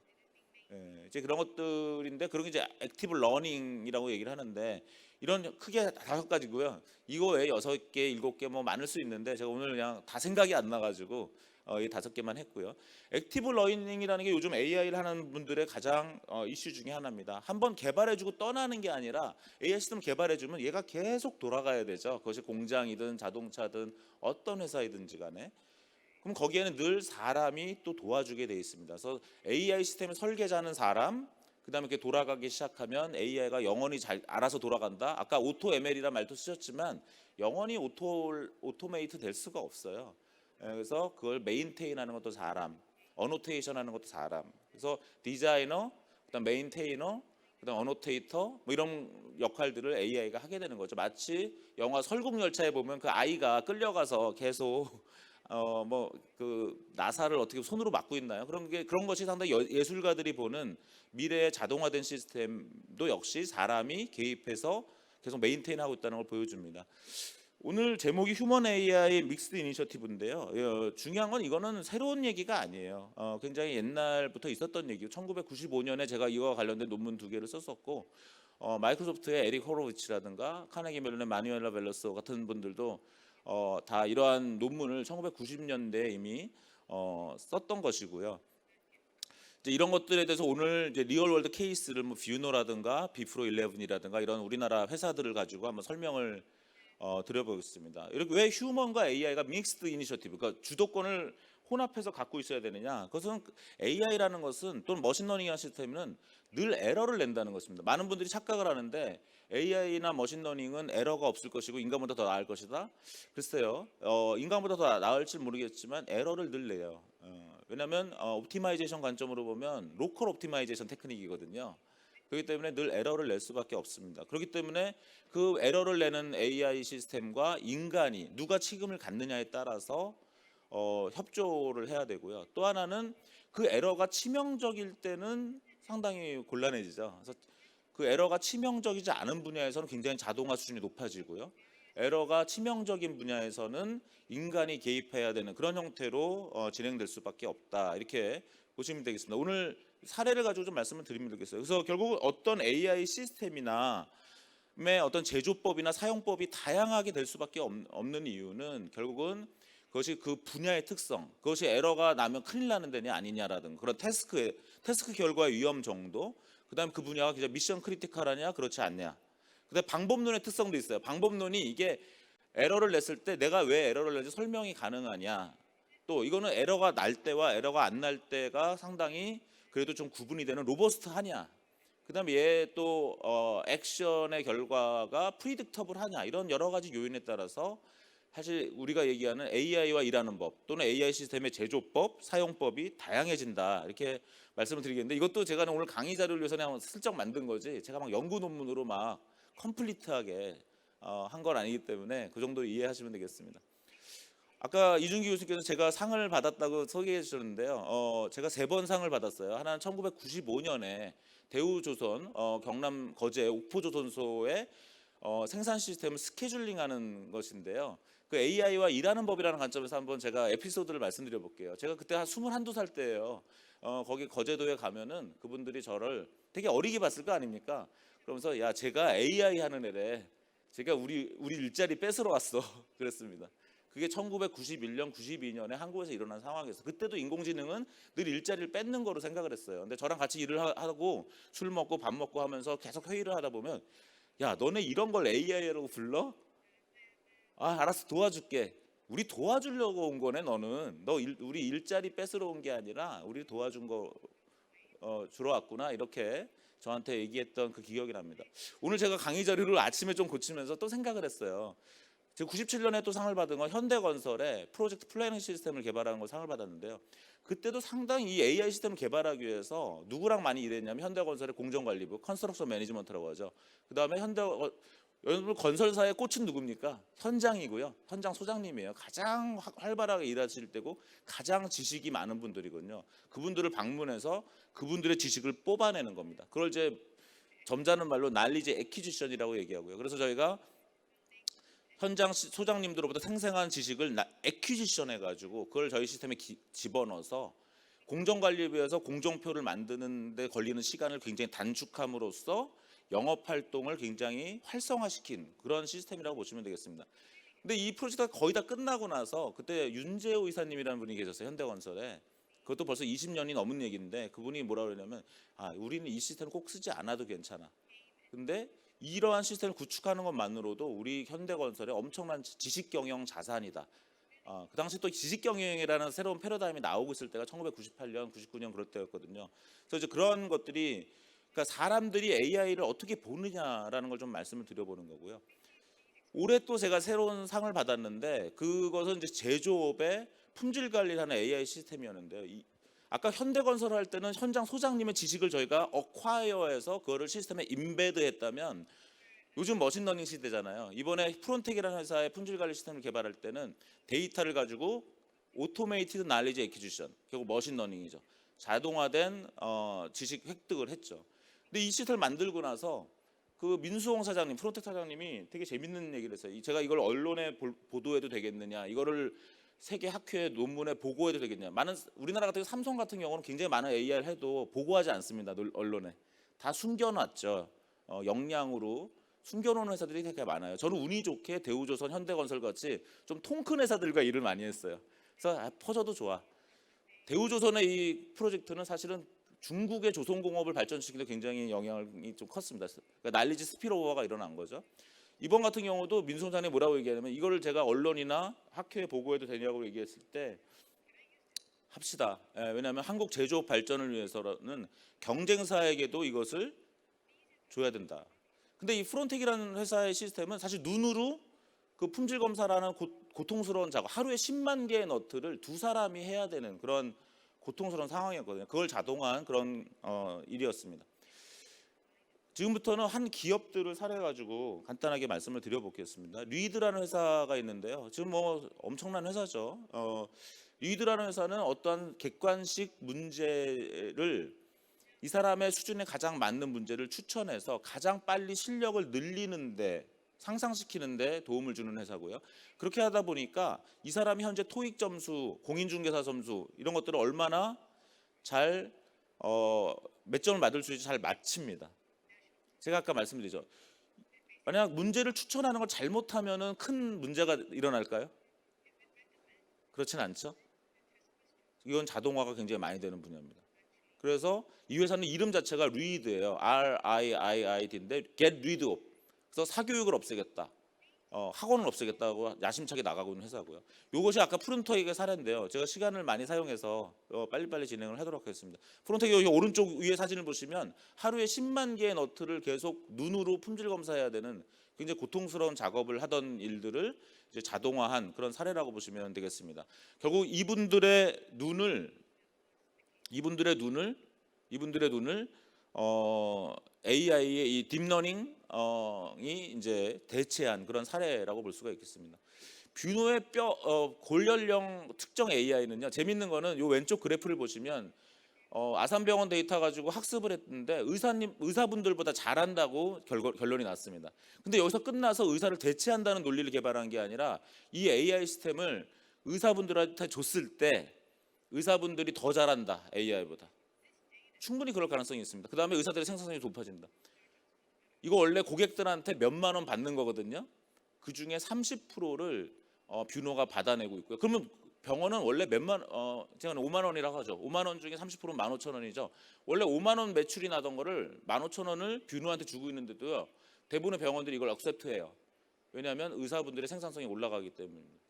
이제 그런 것들인데 그런 게 이제 액티브 러닝이라고 얘기를 하는데 이런 크게 5가지고요. 이거 외에 6개, 7개 뭐 많을 수 있는데 제가 오늘 그냥 다 생각이 안 나가지고 이 5개만 했고요. 액티브 러닝이라는 게 요즘 AI를 하는 분들의 가장 이슈 중에 하나입니다. 한번 개발해주고 떠나는 게 아니라 AI 시스템 개발해주면 얘가 계속 돌아가야 되죠. 그것이 공장이든 자동차든 어떤 회사이든지 간에. 그럼 거기에는 늘 사람이 또 도와주게 돼 있습니다. 그래서 AI 시스템의 설계자는 사람, 그다음에 이렇게 돌아가기 시작하면 AI가 영원히 잘 알아서 돌아간다. 아까 오토 ML이란 말도 쓰셨지만 영원히 오토메이트 될 수가 없어요. 그래서 그걸 메인테인하는 것도 사람, 어노테이션 하는 것도 사람. 그래서 디자이너, 그다음 메인테이너, 그다음 어노테이터 뭐 이런 역할들을 AI가 하게 되는 거죠. 마치 영화 설국열차에 보면 그 아이가 끌려가서 계속 뭐 그 나사를 어떻게 손으로 막고 있나요? 그런 것이 상당히 예술가들이 보는 미래의 자동화된 시스템도 역시 사람이 개입해서 계속 메인테인하고 있다는 걸 보여줍니다. 오늘 제목이 휴먼 AI 믹스드 이니셔티브인데요. 중요한 건 이거는 새로운 얘기가 아니에요. 굉장히 옛날부터 있었던 얘기고 1995년에 제가 이와 관련된 논문 2개를 썼었고 마이크로소프트의 에릭 호로비츠라든가 카네기 멜론의 마누엘라 벨로스 같은 분들도 다 이러한 논문을 1990년대에 이미 썼던 것이고요. 이제 이런 것들에 대해서 오늘 이제 리얼월드 케이스를 뭐 뷰노라든가 비프로 11이라든가 이런 우리나라 회사들을 가지고 한번 설명을 드려보겠습니다. 이렇게 왜 휴먼과 AI가 믹스드 이니셔티브, 그러니까 주도권을 혼합해서 갖고 있어야 되느냐? 그것은 AI라는 것은 또는 머신러닝이라는 시스템은 늘 에러를 낸다는 것입니다. 많은 분들이 착각을 하는데 AI나 머신러닝은 에러가 없을 것이고 인간보다 더 나을 것이다. 글쎄요, 인간보다 더 나을지 모르겠지만 에러를 늘 내요. 왜냐하면 옵티마이제이션 관점으로 보면 로컬 옵티마이제이션 테크닉이거든요. 그렇기 때문에 늘 에러를 낼 수밖에 없습니다. 그렇기 때문에 그 에러를 내는 AI 시스템과 인간이 누가 책임을 갖느냐에 따라서 협조를 해야 되고요. 또 하나는 그 에러가 치명적일 때는 상당히 곤란해지죠. 그래서 그 에러가 치명적이지 않은 분야에서는 굉장히 자동화 수준이 높아지고요. 에러가 치명적인 분야에서는 인간이 개입해야 되는 그런 형태로 진행될 수밖에 없다. 이렇게 보시면 되겠습니다. 오늘 사례를 가지고 좀 말씀을 드리면 되겠어요. 그래서 결국 어떤 AI 시스템이나 어떤 제조법이나 사용법이 다양하게 될 수밖에 없는 이유는 결국은 그것이 그 분야의 특성, 그것이 에러가 나면 큰일 나는 데냐 아니냐라든가 그런 태스크 결과의 위험 정도, 그다음에 그 분야가 그냥 미션 크리티컬하냐 그렇지 않냐. 그다음에 방법론의 특성도 있어요. 방법론이 이게 에러를 냈을 때 내가 왜 에러를 냈는지 설명이 가능하냐. 또 이거는 에러가 날 때와 에러가 안 날 때가 상당히 그래도 좀 구분이 되는 로버스트하냐. 그다음에 얘 또 액션의 결과가 프리딕터블하냐. 이런 여러 가지 요인에 따라서 사실 우리가 얘기하는 AI와 일하는 법 또는 AI 시스템의 제조법, 사용법이 다양해진다. 이렇게 말씀을 드리겠는데 이것도 제가 오늘 강의 자료를 위해서 그냥 슬쩍 만든 거지 제가 막 연구 논문으로 막 컴플리트하게 한 건 아니기 때문에 그 정도 이해하시면 되겠습니다. 아까 이준기 교수께서 제가 상을 받았다고 소개해 주셨는데요. 제가 3번 상을 받았어요. 하나는 1995년에 대우조선 경남 거제 옥포조선소의 생산 시스템을 스케줄링하는 것인데요. 그 AI와 일하는 법이라는 관점에서 한번 제가 에피소드를 말씀드려 볼게요. 제가 그때 한 21살 때예요. 거기 거제도에 가면은 그분들이 저를 되게 어리게 봤을 거 아닙니까? 그러면서 야, 제가 AI 하는 애래. 제가 우리 일자리 뺏으러 왔어. 그랬습니다. 그게 1991년, 92년에 한국에서 일어난 상황이었어요. 그때도 인공지능은 늘 일자리를 뺏는 거로 생각을 했어요. 근데 저랑 같이 일을 하고 술 먹고 밥 먹고 하면서 계속 회의를 하다 보면 야, 너네 이런 걸 AI라고 불러? 알았어, 도와줄게. 우리 도와주려고 온 거네, 너는. 우리 일자리 뺏으러 온 게 아니라 우리 도와준 거 주러 왔구나. 이렇게 저한테 얘기했던 그 기억이 납니다. 오늘 제가 강의 자료를 아침에 좀 고치면서 또 생각을 했어요. 제가 97년에 또 상을 받은 건 현대건설의 프로젝트 플래닝 시스템을 개발하는 걸 상을 받았는데요. 그때도 상당히 이 AI 시스템을 개발하기 위해서 누구랑 많이 일했냐면 현대건설의 공정관리부, 컨스트럭션 매니지먼트라고 하죠. 그다음에 여러분 건설사의 꽃은 누굽니까? 현장이고요. 현장 소장님이에요. 가장 활발하게 일하실 때고 가장 지식이 많은 분들이거든요. 그분들을 방문해서 그분들의 지식을 뽑아내는 겁니다. 그걸 이제 점잖은 말로 날리지 에퀴지션이라고 얘기하고요. 그래서 저희가 현장 소장님들로부터 생생한 지식을 에퀴지션 해가지고 그걸 저희 시스템에 집어넣어서 공정관리부에서 공정표를 만드는 데 걸리는 시간을 굉장히 단축함으로써 영업활동을 굉장히 활성화시킨 그런 시스템이라고 보시면 되겠습니다. 근데 이 프로젝트가 거의 다 끝나고 나서 그때 윤재호 이사님이라는 분이 계셨어요. 현대건설에. 그것도 벌써 20년이 넘은 얘기인데 그분이 뭐라 그러냐면 우리는 이 시스템을 꼭 쓰지 않아도 괜찮아. 근데 이러한 시스템을 구축하는 것만으로도 우리 현대건설의 엄청난 지식경영 자산이다. 그 당시 또 지식경영이라는 새로운 패러다임이 나오고 있을 때가 1998년, 99년 그럴 때였거든요. 그래서 이제 그런 것들이 그러니까 사람들이 AI를 어떻게 보느냐라는 걸 좀 말씀을 드려보는 거고요. 올해 또 제가 새로운 상을 받았는데 그것은 이제 제조업의 품질 관리를 하는 AI 시스템이었는데요. 아까 현대건설 할 때는 현장 소장님의 지식을 저희가 어콰이어해서 그거를 시스템에 임베드했다면 요즘 머신러닝 시대잖아요. 이번에 프론텍이라는 회사의 품질 관리 시스템을 개발할 때는 데이터를 가지고 오토메이티드 날리지 에퀴지션, 결국 머신러닝이죠. 자동화된 지식 획득을 했죠. 근데 이 시스템을 만들고 나서 그 민수홍 사장님, 프론텍 사장님이 되게 재밌는 얘기를 했어요. 제가 이걸 언론에 보도해도 되겠느냐, 이거를 세계 학회 논문에 보고해도 되겠냐. 우리나라 같은 경우 삼성 같은 경우는 굉장히 많은 AI를 해도 보고하지 않습니다. 언론에 다 숨겨놨죠. 역량으로 숨겨놓은 회사들이 되게 많아요. 저는 운이 좋게 대우조선, 현대건설 같이 좀 통 큰 회사들과 일을 많이 했어요. 그래서 퍼져도 좋아. 대우조선의 이 프로젝트는 사실은 중국의 조선공업을 발전시키는 데 굉장히 영향이 좀 컸습니다. 그러니까 난리지 스피로버가 일어난 거죠. 이번 같은 경우도 민송장이 뭐라고 얘기하냐면 이거를 제가 언론이나 학회에 보고해도 되냐고 얘기했을 때 합시다. 왜냐하면 한국 제조업 발전을 위해서는 경쟁사에게도 이것을 줘야 된다. 근데 이 프론텍이라는 회사의 시스템은 사실 눈으로 그 품질 검사라는 고통스러운 작업, 하루에 10만 개의 너트를 두 사람이 해야 되는 그런 고통스러운 상황이었거든요. 그걸 자동화한 그런 일이었습니다. 지금부터는 한 기업들을 사례가지고 간단하게 말씀을 드려보겠습니다. 리드라는 회사가 있는데요. 지금 뭐 엄청난 회사죠. 리드라는 회사는 어떠한 객관식 문제를 이 사람의 수준에 가장 맞는 문제를 추천해서 가장 빨리 실력을 늘리는데 상상시키는데 도움을 주는 회사고요. 그렇게 하다 보니까 이 사람이 현재 토익 점수, 공인중개사 점수 이런 것들을 얼마나 잘 몇 점을 맞을 수 있는지 잘 맞춥니다. 제가 아까 말씀드리죠. 만약 문제를 추천하는 걸 잘못하면은 큰 문제가 일어날까요? 그렇진 않죠. 이건 자동화가 굉장히 많이 되는 분야입니다. 그래서 이 회사는 이름 자체가 RID예요. RIIID인데 Get Rid of. 그래서 사교육을 없애겠다. 학원을 없애겠다고 야심차게 나가고 있는 회사고요. 이것이 아까 프론텍의 사례인데요. 제가 시간을 많이 사용해서 빨리빨리 진행을 하도록 하겠습니다. 프론텍 여기 오른쪽 위에 사진을 보시면 하루에 10만 개의 너트를 계속 눈으로 품질 검사해야 되는 굉장히 고통스러운 작업을 하던 일들을 이제 자동화한 그런 사례라고 보시면 되겠습니다. 결국 이분들의 눈을 AI의 이 딥러닝이 이제 대체한 그런 사례라고 볼 수가 있겠습니다. 뷰노의 골연령 특정 AI는요. 재밌는 거는 이 왼쪽 그래프를 보시면 아산병원 데이터 가지고 학습을 했는데 의사분들보다 잘한다고 결론이 났습니다. 근데 여기서 끝나서 의사를 대체한다는 논리를 개발한 게 아니라 이 AI 시스템을 의사분들한테 줬을 때 의사분들이 더 잘한다 AI보다. 충분히 그럴 가능성이 있습니다. 그 다음에 의사들의 생산성이 높아진다. 이거 원래 고객들한테 몇만 원 받는 거거든요. 그 중에 30%를 뷰노가 받아내고 있고요. 그러면 병원은 원래 제가 5만 원이라고 하죠. 5만 원 중에 30%는 15,000원이죠. 원래 5만 원 매출이 나던 거를 15,000원을 뷰노한테 주고 있는데도요. 대부분의 병원들이 이걸 억셉트해요. 왜냐하면 의사분들의 생산성이 올라가기 때문입니다.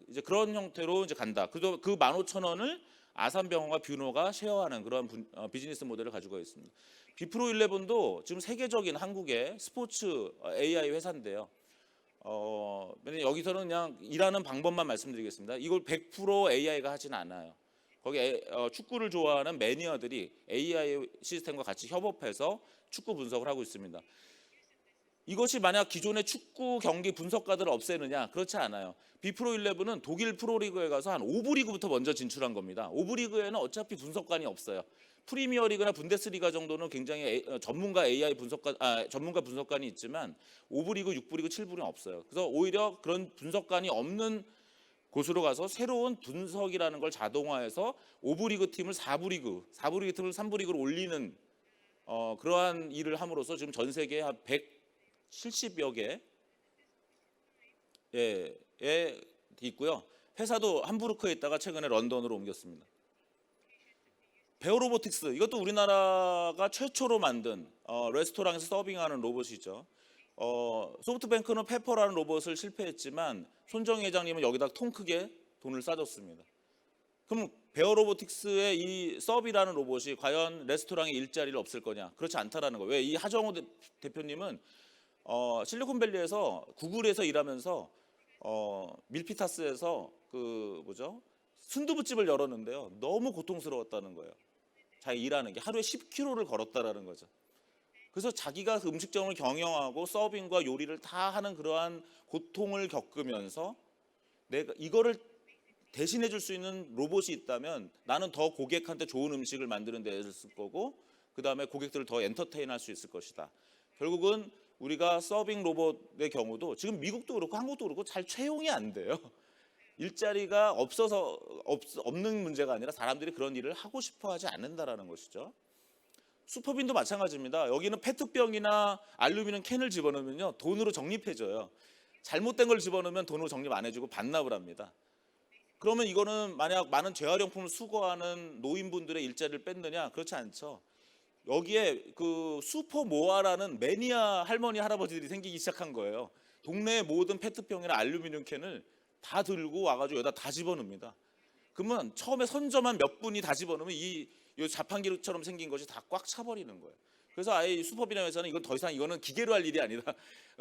이제 그런 형태로 이제 간다. 그래서 그 15,000원을 아산병원과 뷰노가 쉐어하는 그런 비즈니스 모델을 가지고 있습니다. 비프로11도 지금 세계적인 한국의 스포츠 AI 회사인데요. 여기서는 그냥 일하는 방법만 말씀드리겠습니다. 이걸 100% AI가 하지는 않아요. 거기 축구를 좋아하는 매니어들이 AI 시스템과 같이 협업해서 축구 분석을 하고 있습니다. 이것이 만약 기존의 축구 경기 분석가들을 없애느냐? 그렇지 않아요. 비프로11은 독일 프로리그에 가서 한 5부 리그부터 먼저 진출한 겁니다. 5부 리그에는 어차피 분석관이 없어요. 프리미어리그나 분데스리가 정도는 굉장히 전문가 AI 전문가 분석관이 있지만 5부 리그, 6부 리그, 7부는 없어요. 그래서 오히려 그런 분석관이 없는 곳으로 가서 새로운 분석이라는 걸 자동화해서 5부 리그 팀을 4부 리그 팀을 3부 리그로 올리는 그러한 일을 함으로써 지금 전 세계에 한 170여 개에 있고요. 회사도 함부르크에 있다가 최근에 런던으로 옮겼습니다. 베어로보틱스 이것도 우리나라가 최초로 만든 레스토랑에서 서빙하는 로봇이죠. 소프트뱅크는 페퍼라는 로봇을 실패했지만 손정희 회장님은 여기다 통 크게 돈을 싸줬습니다. 그럼 베어로보틱스의 이 서비라는 로봇이 과연 레스토랑에 일자리를 없앨 거냐? 그렇지 않다라는 거예요. 왜? 이 하정우 대표님은 실리콘밸리에서 구글에서 일하면서 밀피타스에서 순두부집을 열었는데요. 너무 고통스러웠다는 거예요. 자기 일하는 게 하루에 10km를 걸었다라는 거죠. 그래서 자기가 그 음식점을 경영하고 서빙과 요리를 다 하는 그러한 고통을 겪으면서 내가 이거를 대신해 줄 수 있는 로봇이 있다면 나는 더 고객한테 좋은 음식을 만드는 데 쓸 거고 그 다음에 고객들을 더 엔터테인할 수 있을 것이다. 결국은 우리가 서빙 로봇의 경우도 지금 미국도 그렇고 한국도 그렇고 잘 채용이 안 돼요. 일자리가 없는 문제가 아니라 사람들이 그런 일을 하고 싶어 하지 않는다라는 것이죠. 슈퍼빈도 마찬가지입니다. 여기는 페트병이나 알루미늄 캔을 집어넣으면요 돈으로 적립해줘요. 잘못된 걸 집어넣으면 돈으로 적립 안 해주고 반납을 합니다. 그러면 이거는 만약 많은 재활용품을 수거하는 노인분들의 일자리를 뺐느냐? 그렇지 않죠. 여기에 그 슈퍼모아라는 매니아 할머니 할아버지들이 생기기 시작한 거예요. 동네의 모든 페트병이나 알루미늄 캔을 다 들고 와가지고 여기다 다 집어넣습니다. 그러면 처음에 선점한 몇 분이 다 집어넣으면 이 자판기처럼 생긴 것이 다 꽉 차버리는 거예요. 그래서 아예 슈퍼비나에서는 이건 더 이상 이거는 기계로 할 일이 아니다.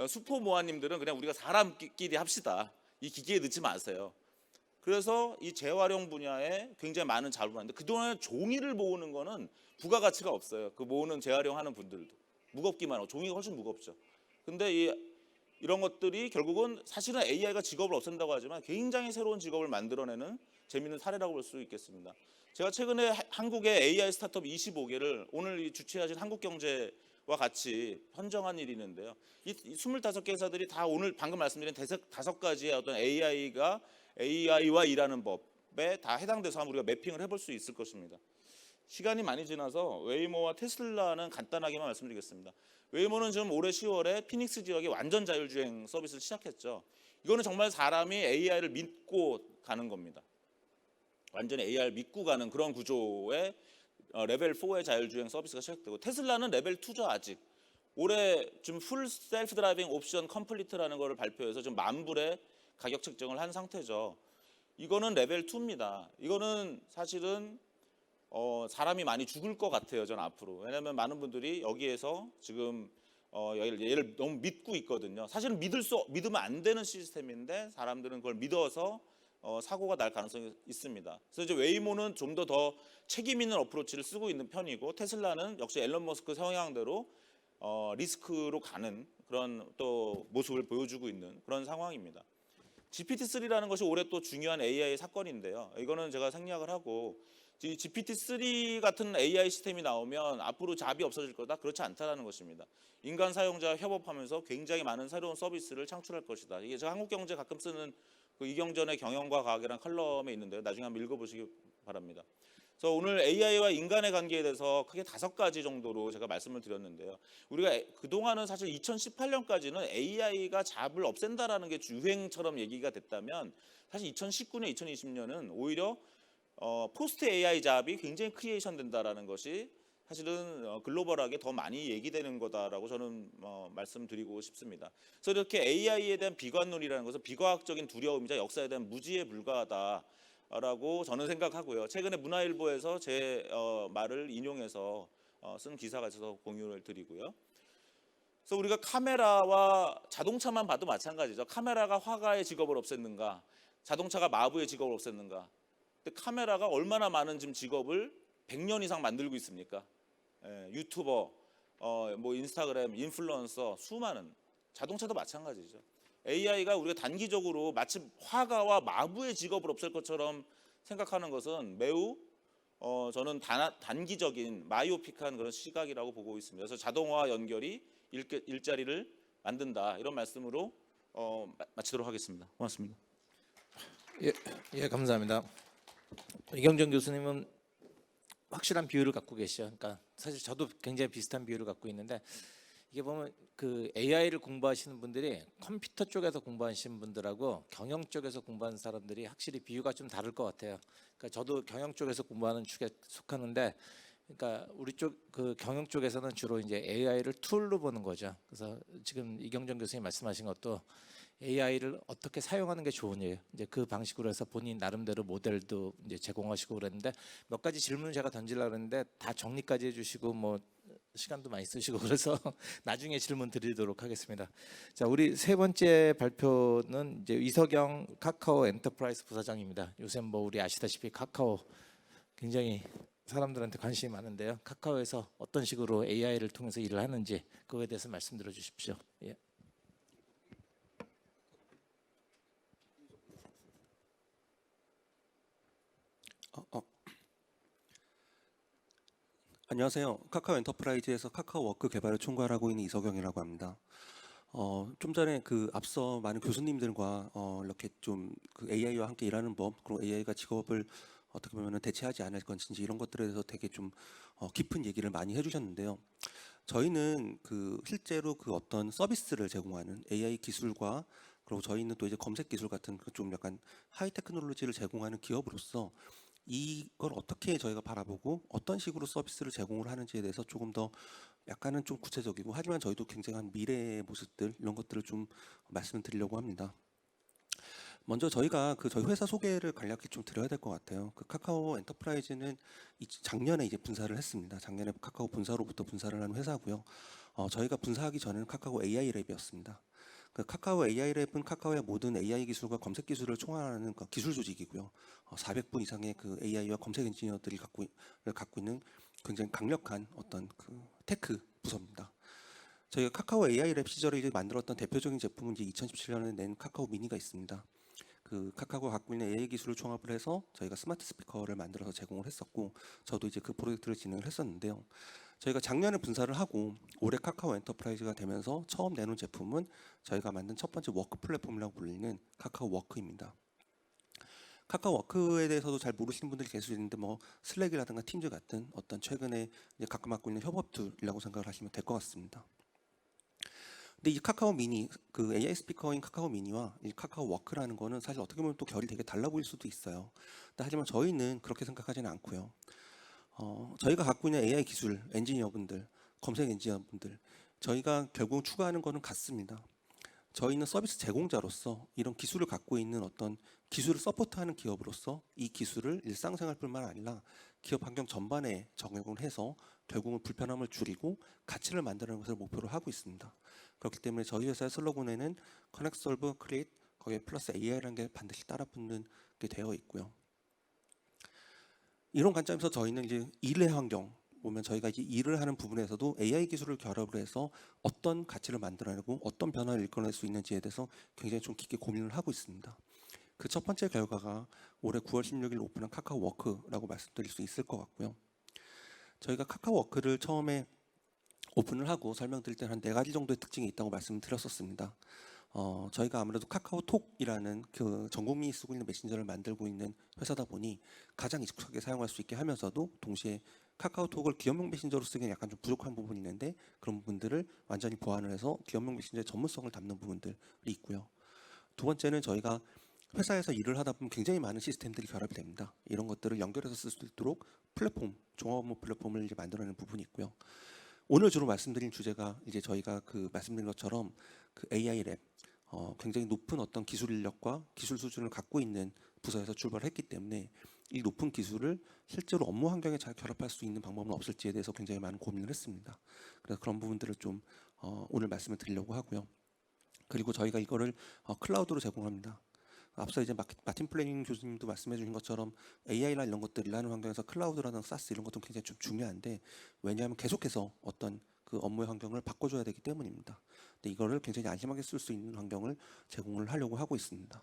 슈퍼모아님들은 그냥 우리가 사람끼리 합시다. 이 기계에 넣지 마세요. 그래서 이 재활용 분야에 굉장히 많은 자료를 하는데 그동안 종이를 모으는 거는 부가가치가 없어요. 그 모으는 재활용하는 분들도 무겁기만 하고 종이가 훨씬 무겁죠. 근데 이런 것들이 결국은 사실은 AI가 직업을 없앤다고 하지만 굉장히 새로운 직업을 만들어내는 재미있는 사례라고 볼 수 있겠습니다. 제가 최근에 한국의 AI 스타트업 25개를 오늘 이 주최하신 한국경제와 같이 선정한 일이 있는데요. 이 25개 회사들이 다 오늘 방금 말씀드린 5가지의 어떤 AI와 일하는 법에 다 해당돼서 한번 우리가 매핑을 해볼 수 있을 것입니다. 시간이 많이 지나서 웨이모와 테슬라는 간단하게만 말씀드리겠습니다. 웨이모는 지금 올해 10월에 피닉스 지역에 완전 자율주행 서비스를 시작했죠. 이거는 정말 사람이 AI를 믿고 가는 겁니다. 완전히 AI를 믿고 가는 그런 구조의 레벨 4의 자율주행 서비스가 시작되고 테슬라는 레벨 2죠 아직. 올해 지금 풀 셀프 드라이빙 옵션 컴플리트라는 거를 발표해서 지금 만불의 가격 책정을 한 상태죠. 이거는 레벨 2입니다. 이거는 사실은 사람이 많이 죽을 것 같아요. 전 앞으로. 왜냐하면 많은 분들이 여기에서 지금 얘를 너무 믿고 있거든요. 사실은 믿으면 안 되는 시스템인데 사람들은 그걸 믿어서 사고가 날 가능성이 있습니다. 그래서 이제 웨이모는 좀 더 책임 있는 어프로치를 쓰고 있는 편이고 테슬라는 역시 앨런 머스크 성향대로 리스크로 가는 그런 또 모습을 보여주고 있는 그런 상황입니다. GPT-3라는 것이 올해 또 중요한 AI 사건인데요. 이거는 제가 생략을 하고 GPT-3 같은 AI 시스템이 나오면 앞으로 잡이 없어질 거다? 그렇지 않다라는 것입니다. 인간 사용자와 협업하면서 굉장히 많은 새로운 서비스를 창출할 것이다. 이게 제가 한국경제 가끔 쓰는 그 이경전의 경영과 과학이라는 칼럼에 있는데요. 나중에 한번 읽어보시기 바랍니다. 그래서 오늘 AI와 인간의 관계에 대해서 크게 5가지 정도로 제가 말씀을 드렸는데요. 우리가 그동안은 사실 2018년까지는 AI가 잡을 없앤다라는 게 유행처럼 얘기가 됐다면 사실 2019년, 2020년은 오히려 포스트 AI 잡이 굉장히 크리에이션 된다라는 것이 사실은 글로벌하게 더 많이 얘기되는 거다라고 저는 말씀드리고 싶습니다. 그래서 이렇게 AI에 대한 비관론이라는 것은 비과학적인 두려움이자 역사에 대한 무지에 불과하다라고 저는 생각하고요. 최근에 문화일보에서 제 말을 인용해서 쓴 기사가 있어서 공유를 드리고요. 그래서 우리가 카메라와 자동차만 봐도 마찬가지죠. 카메라가 화가의 직업을 없앴는가, 자동차가 마부의 직업을 없앴는가. 근데 카메라가 얼마나 많은 지금 직업을 100년 이상 만들고 있습니까? 유튜버, 뭐 인스타그램, 인플루언서 수많은 자동차도 마찬가지죠. AI가 우리가 단기적으로 마치 화가와 마부의 직업을 없앨 것처럼 생각하는 것은 매우 저는 단기적인 마이오픽한 그런 시각이라고 보고 있습니다. 그래서 자동화 연결이 일자리를 만든다 이런 말씀으로 마치도록 하겠습니다. 고맙습니다. 예, 감사합니다. 이경정 교수님은 확실한 비율을 갖고 계시죠. 그러니까 사실 저도 굉장히 비슷한 비율을 갖고 있는데 이게 보면 그 AI를 공부하시는 분들이 컴퓨터 쪽에서 공부하시는 분들하고 경영 쪽에서 공부하는 사람들이 확실히 비유가 좀 다를 것 같아요. 그러니까 저도 경영 쪽에서 공부하는 축에 속하는데, 그러니까 우리 쪽 그 경영 쪽에서는 주로 이제 AI를 툴로 보는 거죠. 그래서 지금 이경정 교수님 말씀하신 것도 AI를 어떻게 사용하는 게 좋으냐, 이제 그 방식으로 해서 본인 나름대로 모델도 이제 제공하시고 그랬는데 몇 가지 질문을 제가 던지려고 했는데 다 정리까지 해주시고 뭐 시간도 많이 쓰시고 그래서 나중에 질문 드리도록 하겠습니다. 자, 우리 세 번째 발표는 이제 이석영 카카오 엔터프라이즈 부사장입니다. 요새 뭐 우리 아시다시피 카카오 굉장히 사람들한테 관심이 많은데요. 카카오에서 어떤 식으로 AI를 통해서 일을 하는지 그거에 대해서 말씀드려 주십시오. 예. 안녕하세요. 카카오 엔터프라이즈에서 카카오 워크 개발을 총괄하고 있는 이석영이라고 합니다. 좀 전에 그 앞서 많은 교수님들과 이렇게 좀 그 AI와 함께 일하는 법, 그리고 AI가 직업을 어떻게 보면 대체하지 않을 건지 이런 것들에 대해서 되게 좀 깊은 얘기를 많이 해주셨는데요. 저희는 그 실제로 그 어떤 서비스를 제공하는 AI 기술과 그리고 저희는 또 이제 검색 기술 같은 그 좀 약간 하이 테크놀로지를 제공하는 기업으로서 이걸 어떻게 저희가 바라보고 어떤 식으로 서비스를 제공을 하는지에 대해서 조금 더 약간은 좀 구체적이고 하지만 저희도 굉장한 미래의 모습들 이런 것들을 좀 말씀을 드리려고 합니다. 먼저 저희가 그 저희 회사 소개를 간략히 좀 드려야 될 것 같아요. 그 카카오 엔터프라이즈는 작년에 이제 분사를 했습니다. 작년에 카카오 본사로부터 분사를 한 회사고요. 저희가 분사하기 전에는 카카오 AI 랩이었습니다. 그 카카오 AI 랩은 카카오의 모든 AI 기술과 검색 기술을 총괄하는 그 기술 조직이고요. 400분 이상의 그 AI와 검색 엔지니어들이 갖고 있는 굉장히 강력한 어떤 그 테크 부서입니다. 저희가 카카오 AI 랩 시절에 이제 만들었던 대표적인 제품은 이제 2017년에 낸 카카오 미니가 있습니다. 그 카카오가 갖고 있는 AI 기술을 총합을 해서 저희가 스마트 스피커를 만들어서 제공을 했었고, 저도 이제 그 프로젝트를 진행을 했었는데요. 저희가 작년에 분사를 하고 올해 카카오 엔터프라이즈가 되면서 처음 내놓은 제품은 저희가 만든 첫 번째 워크 플랫폼이라고 불리는 카카오 워크입니다. 카카오 워크에 대해서도 잘 모르시는 분들이 계실 수 있는데 뭐 슬랙이라든가 팀즈 같은 어떤 최근에 이제 가끔 갖고 있는 협업 툴이라고 생각을 하시면 될 것 같습니다. 근데 이 카카오 미니, 그 AI 스피커인 카카오 미니와 이 카카오 워크라는 거는 사실 어떻게 보면 또 결이 되게 달라 보일 수도 있어요. 근데 하지만 저희는 그렇게 생각하지는 않고요. 저희가 갖고 있는 AI 기술 엔지니어분들, 검색 엔지니어분들, 저희가 결국 추구하는 거는 같습니다. 저희는 서비스 제공자로서 이런 기술을 갖고 있는 어떤 기술을 서포트하는 기업으로서 이 기술을 일상생활뿐만 아니라 기업 환경 전반에 적용을 해서 결국은 불편함을 줄이고 가치를 만드는 것을 목표로 하고 있습니다. 그렇기 때문에 저희 회사의 슬로건에는 Connect, Solve, Create 거기에 플러스 AI라는 게 반드시 따라붙는 게 되어 있고요. 이런 관점에서 저희는 이제 일의 환경 보면 저희가 이제 일을 하는 부분에서도 AI 기술을 결합을 해서 어떤 가치를 만들어내고 어떤 변화를 이끌어낼 수 있는지에 대해서 굉장히 좀 깊게 고민을 하고 있습니다. 그 첫 번째 결과가 올해 9월 16일 오픈한 카카오 워크라고 말씀드릴 수 있을 것 같고요. 저희가 카카오 워크를 처음에 오픈을 하고 설명드릴 때는 한 4가지 정도의 특징이 있다고 말씀드렸었습니다. 저희가 아무래도 카카오톡이라는 그 전 국민이 쓰고 있는 메신저를 만들고 있는 회사다 보니 가장 익숙하게 사용할 수 있게 하면서도 동시에 카카오톡을 기업용 메신저로 쓰기엔 약간 좀 부족한 부분이 있는데 그런 부분들을 완전히 보완을 해서 기업용 메신저의 전문성을 담는 부분들이 있고요. 두 번째는 저희가 회사에서 일을 하다 보면 굉장히 많은 시스템들이 결합이 됩니다. 이런 것들을 연결해서 쓸 수 있도록 플랫폼, 종합 업무 플랫폼을 이제 만들어내는 부분이 있고요. 오늘 주로 말씀드린 주제가 이제 저희가 그 말씀드린 것처럼 그 AI 랩, 굉장히 높은 어떤 기술 인력과 기술 수준을 갖고 있는 부서에서 출발했기 때문에 이 높은 기술을 실제로 업무 환경에 잘 결합할 수 있는 방법은 없을지에 대해서 굉장히 많은 고민을 했습니다. 그래서 그런 부분들을 좀 오늘 말씀을 드리려고 하고요. 그리고 저희가 이거를 클라우드로 제공합니다. 앞서 이제 마틴 플래닝 교수님도 말씀해 주신 것처럼 AI나 이런 것들을 하는 환경에서 클라우드라는 사스 이런 것도 굉장히 좀 중요한데 왜냐하면 계속해서 어떤 그 업무의 환경을 바꿔줘야 되기 때문입니다. 근데 이거를 굉장히 안심하게 쓸 수 있는 환경을 제공을 하려고 하고 있습니다.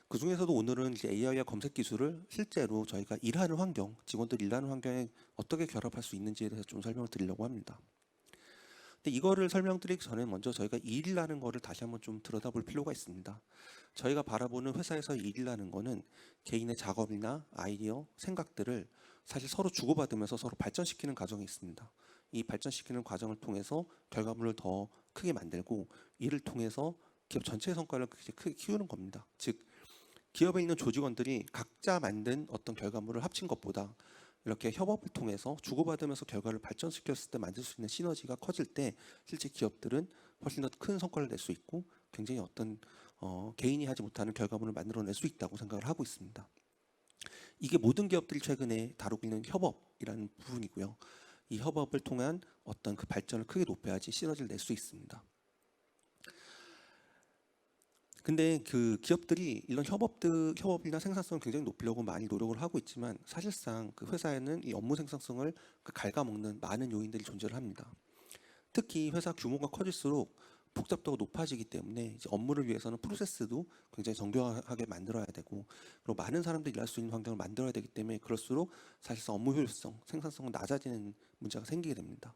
그 중에서도 오늘은 이제 AI와 검색 기술을 실제로 저희가 일하는 환경, 직원들 일하는 환경에 어떻게 결합할 수 있는지에 대해서 좀 설명을 드리려고 합니다. 근데 이거를 설명드리기 전에 먼저 저희가 일이라는 거를 다시 한번 좀 들여다볼 필요가 있습니다. 저희가 바라보는 회사에서 일이라는 거는 개인의 작업이나 아이디어, 생각들을 사실 서로 주고받으면서 서로 발전시키는 과정이 있습니다. 이 발전시키는 과정을 통해서 결과물을 더 크게 만들고 이를 통해서 기업 전체의 성과를 크게 키우는 겁니다. 즉 기업에 있는 조직원들이 각자 만든 어떤 결과물을 합친 것보다 이렇게 협업을 통해서 주고받으면서 결과를 발전시켰을 때 만들 수 있는 시너지가 커질 때 실제 기업들은 훨씬 더 큰 성과를 낼 수 있고 굉장히 어떤 개인이 하지 못하는 결과물을 만들어낼 수 있다고 생각을 하고 있습니다. 이게 모든 기업들이 최근에 다루고 있는 협업이라는 부분이고요. 이 협업을 통한 어떤 그 발전을 크게 높여야지 시너지를 낼 수 있습니다. 근데 그 기업들이 이런 협업이나 생산성을 굉장히 높이려고 많이 노력을 하고 있지만 사실상 그 회사에는 이 업무 생산성을 갉아먹는 많은 요인들이 존재를 합니다. 특히 회사 규모가 커질수록 복잡도가 높아지기 때문에 이제 업무를 위해서는 프로세스도 굉장히 정교하게 만들어야 되고, 그리고 많은 사람들이 일할 수 있는 환경을 만들어야 되기 때문에 그럴수록 사실상 업무 효율성, 생산성은 낮아지는 문제가 생기게 됩니다.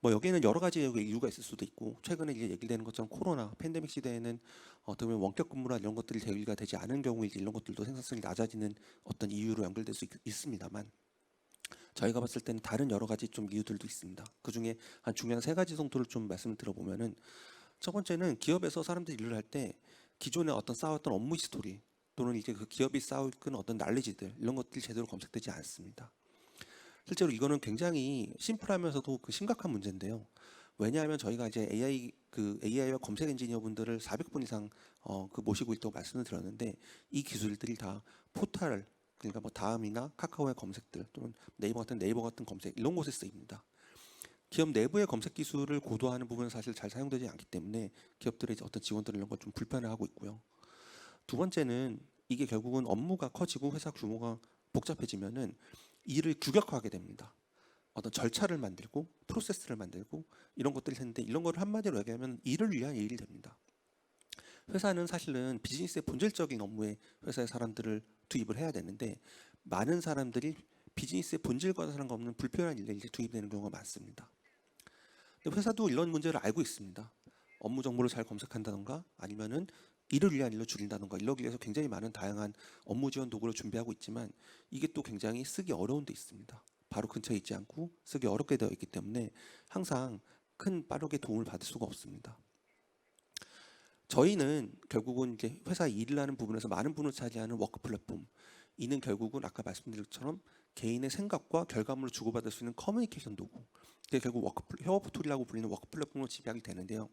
뭐 여기에는 여러 가지 이유가 있을 수도 있고, 최근에 이제 얘기되는 것처럼 코로나 팬데믹 시대에는 어떻게 보면 원격 근무나 이런 것들이 대비가 되지 않은 경우에 이제 이런 것들도 생산성이 낮아지는 어떤 이유로 연결될 수 있습니다만, 저희가 봤을 때는 다른 여러 가지 좀 이유들도 있습니다. 그 중에 한 중요한 세 가지 정도를 좀 말씀을 드려보면은, 첫 번째는 기업에서 사람들이 일을 할 때 기존에 어떤 쌓아왔던 업무 스토리 또는 이제 그 기업이 쌓아온 어떤 난리지들 이런 것들이 제대로 검색되지 않습니다. 실제로 이거는 굉장히 심플하면서도 그 심각한 문제인데요. 왜냐하면 저희가 이제 AI와 검색 엔지니어 분들을 400분 이상 모시고 있다고 말씀을 드렸는데, 이 기술들이 다 포털, 그러니까 뭐 다음이나 카카오의 검색들 또는 네이버 같은 검색 이런 곳에 쓰입니다. 기업 내부의 검색 기술을 고도화하는 부분은 사실 잘 사용되지 않기 때문에 기업들의 어떤 직원들 이런 걸 좀 불편해하고 있고요. 두 번째는 이게 결국은 업무가 커지고 회사 규모가 복잡해지면은 일을 규격화하게 됩니다. 어떤 절차를 만들고 프로세스를 만들고 이런 것들이 있는데, 이런 거를 한마디로 얘기하면 일을 위한 일이 됩니다. 회사는 사실은 비즈니스의 본질적인 업무에 회사의 사람들을 투입을 해야 되는데, 많은 사람들이 비즈니스의 본질과 상관없는 불필요한 일에 이제 투입되는 경우가 많습니다. 근데 회사도 이런 문제를 알고 있습니다. 업무 정보를 잘 검색한다던가 아니면은 일을 위한 일로 줄인다던가 이러기 위해서 굉장히 많은 다양한 업무 지원 도구를 준비하고 있지만, 이게 또 굉장히 쓰기 어려운 데 있습니다. 바로 근처에 있지 않고 쓰기 어렵게 되어 있기 때문에 항상 빠르게 도움을 받을 수가 없습니다. 저희는 결국은 이제 회사 일을 하는 부분에서 많은 부분을 차지하는 워크 플랫폼, 이는 결국은 아까 말씀드린 것처럼 개인의 생각과 결과물을 주고받을 수 있는 커뮤니케이션 도구, 그게 결국 협업 툴이라고 불리는 워크 플랫폼으로 집약이 되는데요.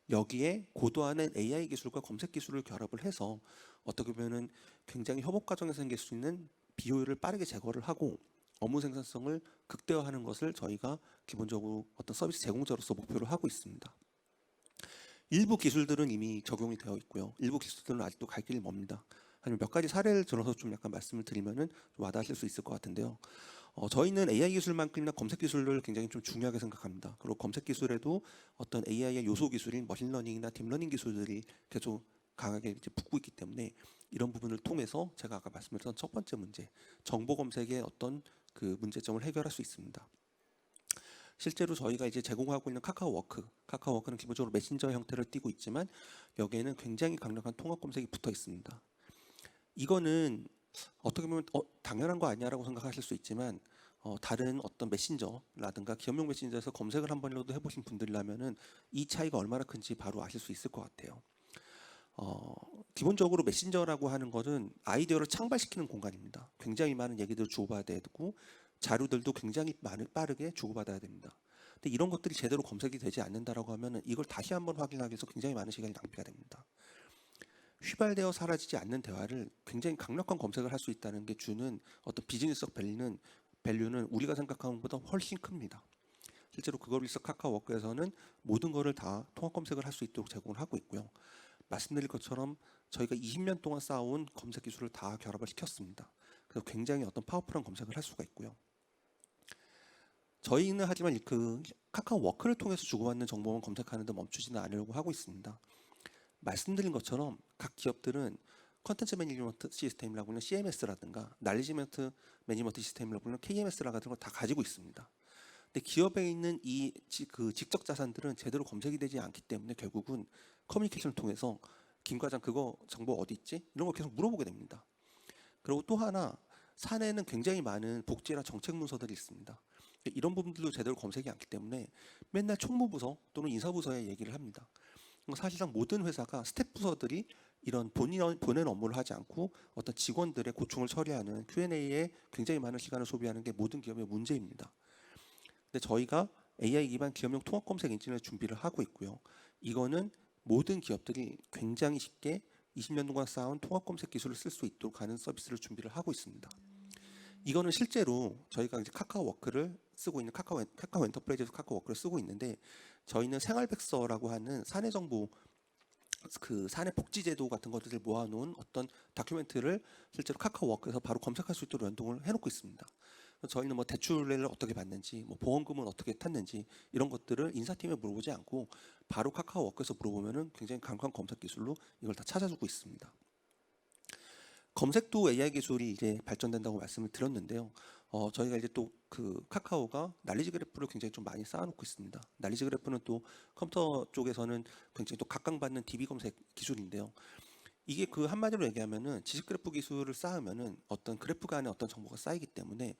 여기에 고도화하는 AI 기술과 검색 기술을 결합을 해서 어떻게 보면은 굉장히 협업 과정에서 생길 수 있는 비효율을 빠르게 제거를 하고 업무 생산성을 극대화하는 것을 저희가 기본적으로 어떤 서비스 제공자로서 목표로 하고 있습니다. 일부 기술들은 이미 적용이 되어 있고요. 일부 기술들은 아직도 갈 길이 멉니다. 아니면 몇 가지 사례를 들어서 좀 약간 말씀을 드리면은 좀 와닿으실 수 있을 것 같은데요. 저희는 AI 기술만큼이나 검색 기술을 굉장히 좀 중요하게 생각합니다. 그리고 검색 기술에도 어떤 AI의 요소 기술인 머신러닝이나 딥러닝 기술들이 계속 강하게 이제 붙고 있기 때문에, 이런 부분을 통해서 제가 아까 말씀드렸던 첫 번째 문제, 정보 검색의 어떤 그 문제점을 해결할 수 있습니다. 실제로 저희가 이제 제공하고 있는 카카오워크는 기본적으로 메신저 형태를 띠고 있지만 여기에는 굉장히 강력한 통합 검색이 붙어 있습니다. 이거는 어떻게 보면 당연한 거 아니야라고 생각하실 수 있지만, 다른 어떤 메신저라든가 기업용 메신저에서 검색을 한 번이라도 해보신 분들이라면은 이 차이가 얼마나 큰지 바로 아실 수 있을 것 같아요. 기본적으로 메신저라고 하는 것은 아이디어를 창발시키는 공간입니다. 굉장히 많은 얘기들을 주고받아야 되고 자료들도 굉장히 빠르게 주고받아야 됩니다. 근데 이런 것들이 제대로 검색이 되지 않는다라고 하면은 이걸 다시 한번 확인하기 위해서 굉장히 많은 시간이 낭비가 됩니다. 휘발되어 사라지지 않는 대화를 굉장히 강력한 검색을 할 수 있다는 게 주는 어떤 비즈니스적 밸류는 우리가 생각하는 것보다 훨씬 큽니다. 실제로 그걸 위해서 카카오워크에서는 모든 거를 다 통합 검색을 할 수 있도록 제공을 하고 있고요. 말씀드린 것처럼 저희가 20년 동안 쌓아온 검색 기술을 다 결합을 시켰습니다. 그래서 굉장히 어떤 파워풀한 검색을 할 수가 있고요. 저희는 하지만 그 카카오워크를 통해서 주고받는 정보만 검색하는 데 멈추지는 않으려고 하고 있습니다. 말씀드린 것처럼 각 기업들은 컨텐츠 매니지먼트 시스템이라고 하는 CMS라든가 날리지먼트 매니지먼트 시스템이라고 하는 KMS라 같은 걸 다 가지고 있습니다. 근데 기업에 있는 그 직접 자산들은 제대로 검색이 되지 않기 때문에 결국은 커뮤니케이션을 통해서 김 과장 그거 정보 어디 있지? 이런 걸 계속 물어보게 됩니다. 그리고 또 하나, 사내는 굉장히 많은 복지나 정책 문서들이 있습니다. 이런 부분들도 제대로 검색이 않기 때문에 맨날 총무부서 또는 인사부서에 얘기를 합니다. 사실상 모든 회사가 스텝 부서들이 이런 본연 업무를 하지 않고 어떤 직원들의 고충을 처리하는 Q&A에 굉장히 많은 시간을 소비하는 게 모든 기업의 문제입니다. 근데 저희가 AI 기반 기업용 통합 검색 엔진을 준비를 하고 있고요. 이거는 모든 기업들이 굉장히 쉽게 20년 동안 쌓아온 통합 검색 기술을 쓸 수 있도록 하는 서비스를 준비를 하고 있습니다. 이거는 실제로 저희가 이제 카카오워크를 쓰고 있는 카카오 엔터프라이즈에서 카카오워크를 쓰고 있는데, 저희는 생활백서라고 하는 사내 정보, 그 사내 복지제도 같은 것들을 모아놓은 어떤 다큐멘트를 실제로 카카오워크에서 바로 검색할 수 있도록 연동을 해놓고 있습니다. 저희는 뭐 대출을 어떻게 받는지, 뭐 보험금은 어떻게 탔는지 이런 것들을 인사팀에 물어보지 않고 바로 카카오워크에서 물어보면은 굉장히 강력한 검색 기술로 이걸 다 찾아주고 있습니다. 검색도 AI 기술이 이제 발전된다고 말씀을 드렸는데요. 저희가 이제 또 그 카카오가 날리지 그래프를 굉장히 좀 많이 쌓아놓고 있습니다. 날리지 그래프는 또 컴퓨터 쪽에서는 굉장히 또 각광받는 DB 검색 기술인데요. 이게 그 한마디로 얘기하면은 지식 그래프 기술을 쌓으면은 어떤 그래프가 안에 어떤 정보가 쌓이기 때문에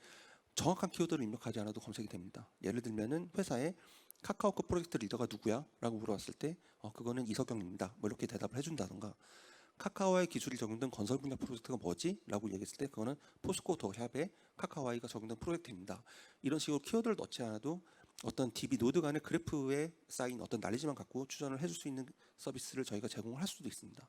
정확한 키워드를 입력하지 않아도 검색이 됩니다. 예를 들면은 회사에 카카오톡 프로젝트 리더가 누구야? 라고 물어봤을 때 그거는 이석영입니다. 뭐 이렇게 대답을 해준다던가 카카오의 기술이 적용된 건설 분야 프로젝트가 뭐지? 라고 얘기했을 때 그거는 포스코 더샵의 카카오아이가 적용된 프로젝트입니다. 이런 식으로 키워드를 넣지 않아도 어떤 DB 노드 간의 그래프에 쌓인 어떤 날리지만 갖고 추천을 해줄 수 있는 서비스를 저희가 제공을 할 수도 있습니다.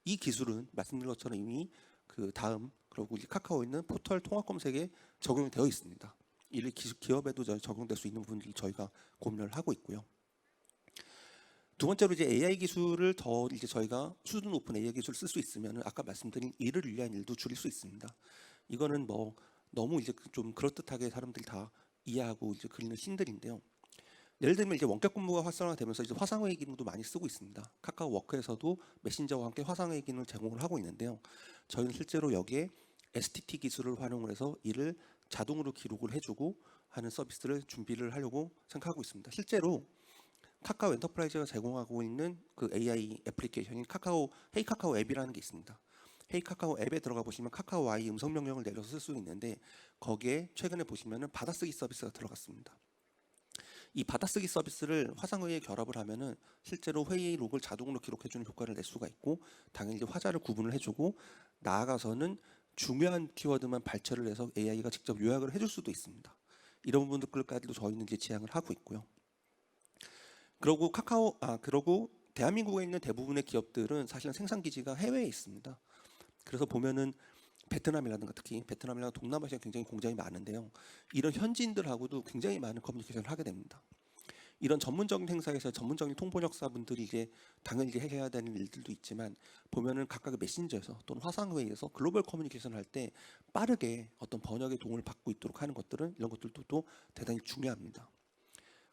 이 기술은 말씀드린 것처럼 이미 그 다음 그리고 이제 카카오에 있는 포털 통합 검색에 적용이 되어 있습니다. 이 기업에도 적용될 수 있는 부분들이 저희가 고민을 하고 있고요. 두 번째로 이제 AI 기술을 더 이제 저희가 수준 높은 AI 기술을 쓸 수 있으면 아까 말씀드린 일을 위한 일도 줄일 수 있습니다. 이거는 뭐 너무 이제 좀 그럴듯하게 사람들이 다 이해하고 이제 그리는 신들인데요. 예를 들면 이제 원격 근무가 활성화되면서 이제 화상회의 기능도 많이 쓰고 있습니다. 카카오 워크에서도 메신저와 함께 화상회의 기능을 제공을 하고 있는데요. 저희는 실제로 여기에 STT 기술을 활용을 해서 이를 자동으로 기록을 해주고 하는 서비스를 준비를 하려고 생각하고 있습니다. 실제로 카카오 엔터프라이즈가 제공하고 있는 그 AI 애플리케이션인 헤이 카카오 앱이라는 게 있습니다. 헤이 카카오 앱에 들어가 보시면 카카오 아이 음성 명령을 내려서 쓸 수 있는데 거기에 최근에 보시면은 받아쓰기 서비스가 들어갔습니다. 이 받아쓰기 서비스를 화상회의에 결합을 하면은 실제로 회의 록을 자동으로 기록해주는 효과를 낼 수가 있고 당연히 이제 화자를 구분을 해주고 나아가서는 중요한 키워드만 발췌를 해서 AI가 직접 요약을 해줄 수도 있습니다. 이런 부분들까지도 저희는 이제 지향을 하고 있고요. 그러고 대한민국에 있는 대부분의 기업들은 사실은 생산 기지가 해외에 있습니다. 그래서 보면은 베트남이라든가 특히 베트남이나 동남아시아에 굉장히 공장이 많은데요. 이런 현지인들하고도 굉장히 많은 커뮤니케이션을 하게 됩니다. 이런 전문적인 행사에서 전문적인 통번역사분들이 이제 당연히 이제 해야 되는 일들도 있지만 보면은 각각의 메신저에서 또는 화상회의에서 글로벌 커뮤니케이션을 할 때 빠르게 어떤 번역의 도움을 받고 있도록 하는 것들은 이런 것들도 또 대단히 중요합니다.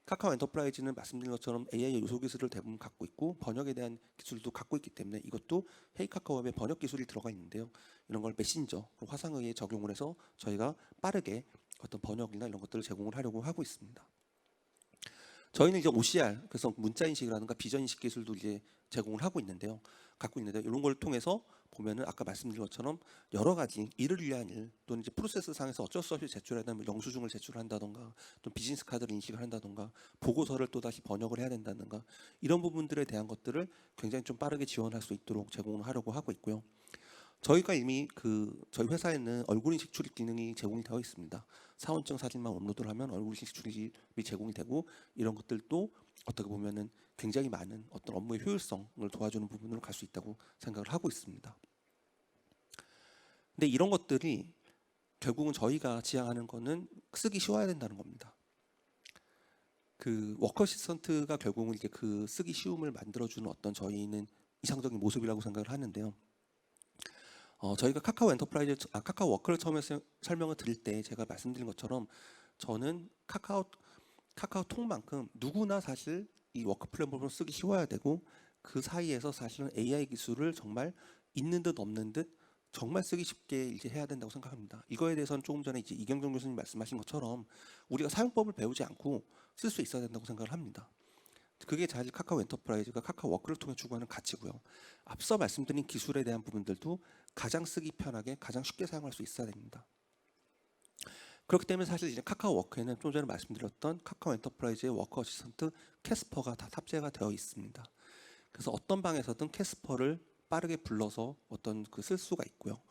카카오 엔터프라이즈는 말씀드린 것처럼 AI 요소 기술을 대부분 갖고 있고 번역에 대한 기술도 갖고 있기 때문에 이것도 헤이 카카오의 번역 기술이 들어가 있는데요. 이런 걸 메신저, 화상회의에 적용을 해서 저희가 빠르게 어떤 번역이나 이런 것들을 제공을 하려고 하고 있습니다. 저희는 이제 OCR, 그래서 문자 인식이라든가 비전 인식 기술도 이제 제공을 하고 있는데요. 이런 걸 통해서 보면은 아까 말씀드린 것처럼 여러 가지 일을 위한 일 또는 이제 프로세스 상에서 어쩔 수 없이 제출해야 되는 영수증을 제출한다던가 또 비즈니스 카드를 인식을 한다던가 보고서를 또 다시 번역을 해야 된다던가 이런 부분들에 대한 것들을 굉장히 좀 빠르게 지원할 수 있도록 제공을 하려고 하고 있고요. 저희가 이미 저희 회사에는 얼굴 인식 출입 기능이 제공이 되어 있습니다. 사원증 사진만 업로드를 하면 얼굴 인식 출입이 제공이 되고 이런 것들도 어떻게 보면은 굉장히 많은 어떤 업무의 효율성을 도와주는 부분으로 갈 수 있다고 생각을 하고 있습니다. 근데 이런 것들이 결국은 저희가 지향하는 거는 쓰기 쉬워야 된다는 겁니다. 그 워커 어시스턴트가 결국은 이제 그 쓰기 쉬움을 만들어주는 어떤 저희는 이상적인 모습이라고 생각을 하는데요. 저희가 카카오 워크를 처음에 설명을 드릴 때 제가 말씀드린 것처럼 저는 카카오톡만큼 누구나 사실 이 워크 플랫폼을 쓰기 쉬워야 되고 그 사이에서 사실은 AI 기술을 정말 있는 듯 없는 듯 정말 쓰기 쉽게 이제 해야 된다고 생각합니다. 이거에 대해서는 조금 전에 이제 이경정 교수님 말씀하신 것처럼 우리가 사용법을 배우지 않고 쓸 수 있어야 된다고 생각을 합니다. 그게 사실 카카오 엔터프라이즈가 카카오 워크를 통해 추구하는 가치고요. 앞서 말씀드린 기술에 대한 부분들도 가장 쓰기 편하게 가장 쉽게 사용할 수 있어야 됩니다. 그렇기 때문에 사실 이제 카카오 워크에는 좀 전에 말씀드렸던 카카오 엔터프라이즈의 워커 어시스턴트 캐스퍼가 다 탑재가 되어 있습니다. 그래서 어떤 방에서든 캐스퍼를 빠르게 불러서 어떤 쓸 수가 있고요.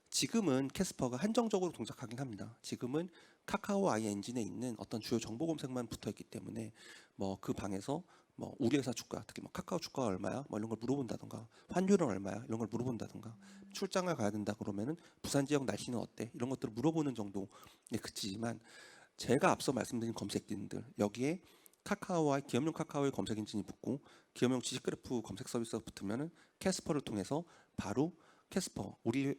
지금은 캐스퍼가 한정적으로 동작하긴 합니다. 지금은 카카오 아이 엔진에 있는 어떤 주요 정보 검색만 붙어 있기 때문에 뭐 그 방에서 뭐 우리 회사 주가, 특히 뭐 카카오 주가가 얼마야, 뭐 이런 걸 물어본다던가, 환율은 얼마야, 이런 걸 물어본다던가, 출장을 가야 된다 그러면은 부산 지역 날씨는 어때, 이런 것들을 물어보는 정도에 그치지만 제가 앞서 말씀드린 검색 기능들 여기에 기업용 카카오의 검색 엔진이 붙고 기업용 지식 그래프 검색 서비스가 붙으면은 캐스퍼를 통해서 바로 캐스퍼 우리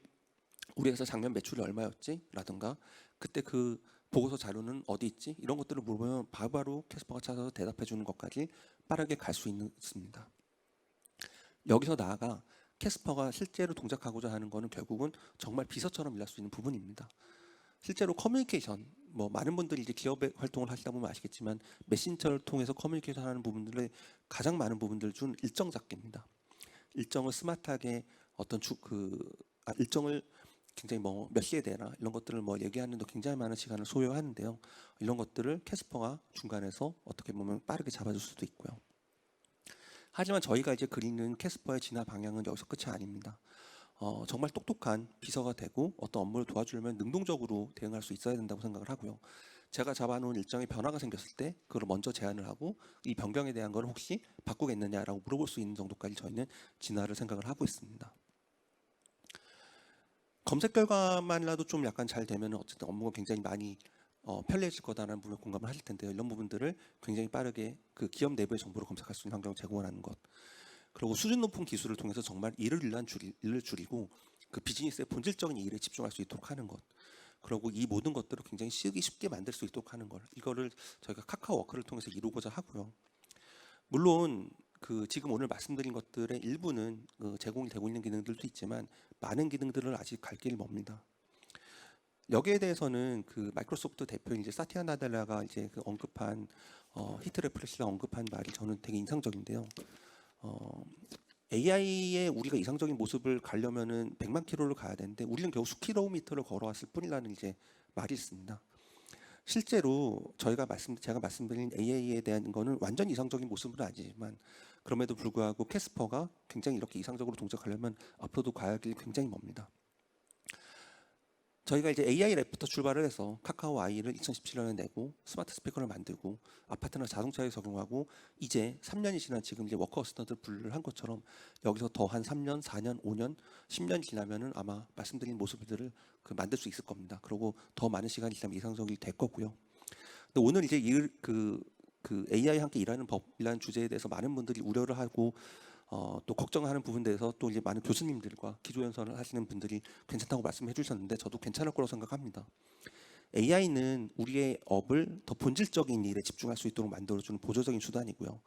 회사 작년 매출이 얼마였지? 라든가 그때 그 보고서 자료는 어디 있지? 이런 것들을 물어보면 바로 캐스퍼가 찾아서 대답해 주는 것까지 빠르게 갈 수 있습니다. 여기서 나아가 캐스퍼가 실제로 동작하고자 하는 거는 결국은 정말 비서처럼 일할 수 있는 부분입니다. 실제로 커뮤니케이션, 뭐 많은 분들이 이제 기업의 활동을 하시다 보면 아시겠지만 메신저를 통해서 커뮤니케이션 하는 부분들의 가장 많은 부분들 중 일정 잡기입니다. 일정을 스마트하게 어떤 일정을 굉장히 뭐 몇 시에 되나 이런 것들을 뭐 얘기하는데 굉장히 많은 시간을 소요하는데요. 이런 것들을 캐스퍼가 중간에서 어떻게 보면 빠르게 잡아줄 수도 있고요. 하지만 저희가 이제 그리는 캐스퍼의 진화 방향은 여기서 끝이 아닙니다. 정말 똑똑한 비서가 되고 어떤 업무를 도와주려면 능동적으로 대응할 수 있어야 된다고 생각을 하고요. 제가 잡아놓은 일정에 변화가 생겼을 때 그걸 먼저 제안을 하고 이 변경에 대한 걸 혹시 바꾸겠느냐라고 물어볼 수 있는 정도까지 저희는 진화를 생각을 하고 있습니다. 검색 결과만이라도 좀 약간 잘 되면 어쨌든 업무가 굉장히 많이 편리해질 거다라는 부분에 공감을 하실 텐데요. 이런 부분들을 굉장히 빠르게 그 기업 내부의 정보를 검색할 수 있는 환경을 제공하는 것. 그리고 수준 높은 기술을 통해서 정말 일을 줄이고 그 비즈니스의 본질적인 일에 집중할 수 있도록 하는 것. 그리고 이 모든 것들을 굉장히 쓰기 쉽게 만들 수 있도록 하는 것. 이거를 저희가 카카오워크를 통해서 이루고자 하고요. 물론 그 지금 오늘 말씀드린 것들의 일부는 제공이 되고 있는 기능들도 있지만 많은 기능들을 아직 갈 길이 멉니다. 여기에 대해서는 그 마이크로소프트 대표인 이제 사티아 나델라가 이제 그 언급한 히트 레프레시가 언급한 말이 저는 되게 인상적인데요. AI의 우리가 이상적인 모습을 가려면은 100만 킬로를 가야 되는데 우리는 겨우 수 킬로미터를 걸어왔을 뿐이라는 이제 말이 있습니다. 실제로 제가 말씀드린 AI에 대한 거는 완전 이상적인 모습은 아니지만 그럼에도 불구하고 캐스퍼가 굉장히 이렇게 이상적으로 동작하려면 앞으로도 가야 할 길이 굉장히 멉니다. 저희가 이제 AI 랩부터 출발을 해서 카카오 아이를 2017년에 내고 스마트 스피커를 만들고 아파트나 자동차에 적용하고 이제 3년이 지난 지금 이제 워커 어시스턴트를 분류를 한 것처럼 여기서 더 한 3년, 4년, 5년, 10년 지나면은 아마 말씀드린 모습들을 만들 수 있을 겁니다. 그리고 더 많은 시간이 지나면 이상적이 될 거고요. 근데 오늘 이제 그 AI 함께 일하는 법이라는 주제에 대해서 많은 분들이 우려를 하고 또 걱정하는 부분에 대해서 또 이제 많은 교수님들과 기조연설을 하시는 분들이 괜찮다고 말씀해 주셨는데 저도 괜찮을 거라고 생각합니다. AI는 우리의 업을 더 본질적인 일에 집중할 수 있도록 만들어주는 보조적인 수단이고요.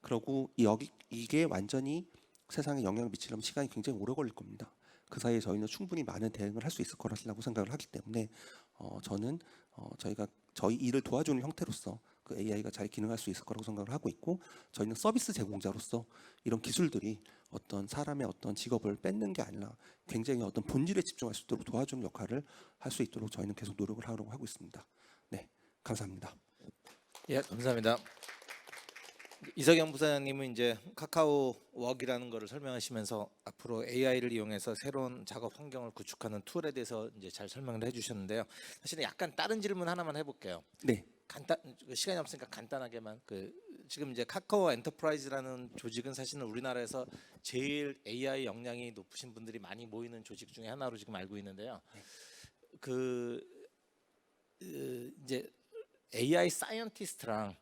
그리고 이게 완전히 세상에 영향을 미치려면 시간이 굉장히 오래 걸릴 겁니다. 그 사이에 저희는 충분히 많은 대응을 할 수 있을 거라고 생각을 하기 때문에 저는 저희가 저희 일을 도와주는 형태로서 그 AI가 잘 기능할 수 있을 거라고 생각을 하고 있고 저희는 서비스 제공자로서 이런 기술들이 어떤 사람의 어떤 직업을 뺏는 게 아니라 굉장히 어떤 본질에 집중할 수 있도록 도와주는 역할을 할 수 있도록 저희는 계속 노력을 하려고 하고 있습니다. 네, 감사합니다. 예, 감사합니다. 이석영 부사장님은 이제 카카오웍이라는 거를 설명하시면서 앞으로 AI를 이용해서 새로운 작업 환경을 구축하는 툴에 대해서 이제 잘 설명을 해주셨는데요. 사실은 약간 다른 질문 하나만 해볼게요. 네, 시간이 없으니까 간단하게만 지금 이제 카카오 엔터프라이즈라는 조직은 사실은 우리나라에서 제일 AI 역량이 높으신 분들이 많이 모이는 조직 중에 하나로 지금 알고 있는데요. 이제 AI 사이언티스트랑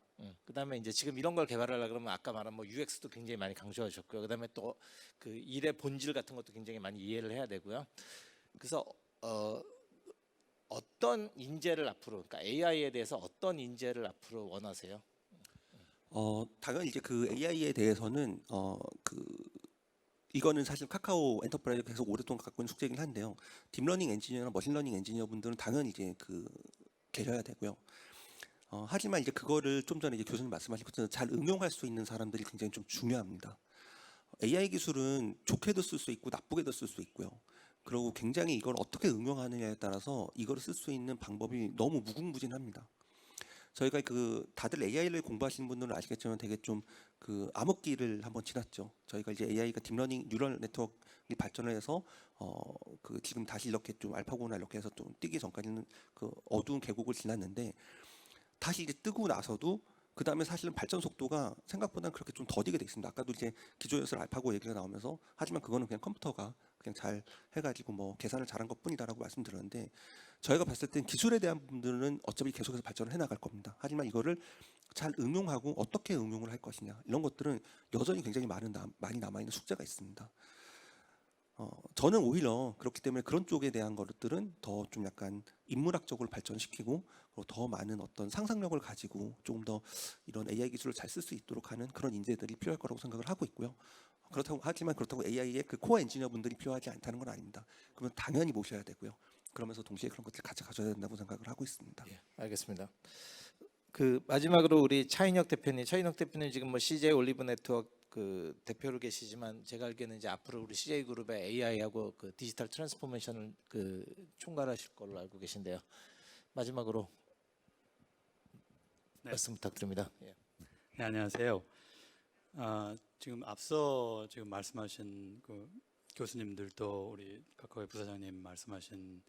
그다음에 이제 지금 이런 걸 개발하려 그러면 아까 말한 뭐 UX도 굉장히 많이 강조하셨고요. 그다음에 또 그 일의 본질 같은 것도 굉장히 많이 이해를 해야 되고요. 그래서 어떤 인재를 앞으로, 그러니까 AI에 대해서 어떤 인재를 앞으로 원하세요? 당연히 이제 그 AI에 대해서는 이거는 사실 카카오 엔터프라이즈 계속 오랫동안 갖고 있는 숙제이긴 한데요. 딥러닝 엔지니어나 머신러닝 엔지니어 분들은 당연히 이제 계셔야 되고요. 하지만 이제 그거를 좀 전에 이제 교수님 말씀하신 것처럼 잘 응용할 수 있는 사람들이 굉장히 좀 중요합니다. AI 기술은 좋게도 쓸 수 있고 나쁘게도 쓸 수 있고요. 그리고 굉장히 이걸 어떻게 응용하느냐에 따라서 이거를 쓸 수 있는 방법이 너무 무궁무진합니다. 저희가 다들 AI를 공부하시는 분들은 아시겠지만 되게 좀 암흑기를 한번 지났죠. 저희가 이제 AI가 딥러닝 뉴럴 네트워크를 발전을 해서 지금 다시 이렇게 좀 알파고나 이렇게 해서 좀 뛰기 전까지는 그 어두운 계곡을 지났는데 다시 이제 뜨고 나서도 그 다음에 사실은 발전 속도가 생각보다는 그렇게 좀 더디게 돼 있습니다. 아까도 이제 기조연설 알파고 얘기가 나오면서 하지만 그거는 그냥 컴퓨터가 그냥 잘 해가지고 뭐 계산을 잘한 것뿐이다라고 말씀드렸는데 저희가 봤을 땐 기술에 대한 부분들은 어차피 계속해서 발전을 해나갈 겁니다. 하지만 이거를 잘 응용하고 어떻게 응용을 할 것이냐 이런 것들은 여전히 굉장히 많이 남아있는 숙제가 있습니다. 저는 오히려 그렇기 때문에 그런 쪽에 대한 것들은 더 좀 약간 인문학적으로 발전시키고 더 많은 어떤 상상력을 가지고 조금 더 이런 AI 기술을 잘 쓸 수 있도록 하는 그런 인재들이 필요할 거라고 생각을 하고 있고요. 그렇다고 AI의 그 코어 엔지니어 분들이 필요하지 않다는 건 아닙니다. 그러면 당연히 모셔야 되고요. 그러면서 동시에 그런 것들을 같이 가져야 된다고 생각을 하고 있습니다. 예, 알겠습니다. 그 마지막으로 우리 차인혁 대표님 지금 뭐 CJ 올리브 네트워크 그 대표로 계시지만 제가 알기에는 이제 앞으로 우리 CJ 그룹의 AI하고 그 디지털 트랜스포메이션을 그 총괄하실 걸로 알고 계신데요. 마지막으로 네. 말씀 부탁드립니다. 예. 네, 안녕하세요. 지금 앞서 지금 말씀하신 그 교수님들도 우리 카카오의 부사장님 말씀하신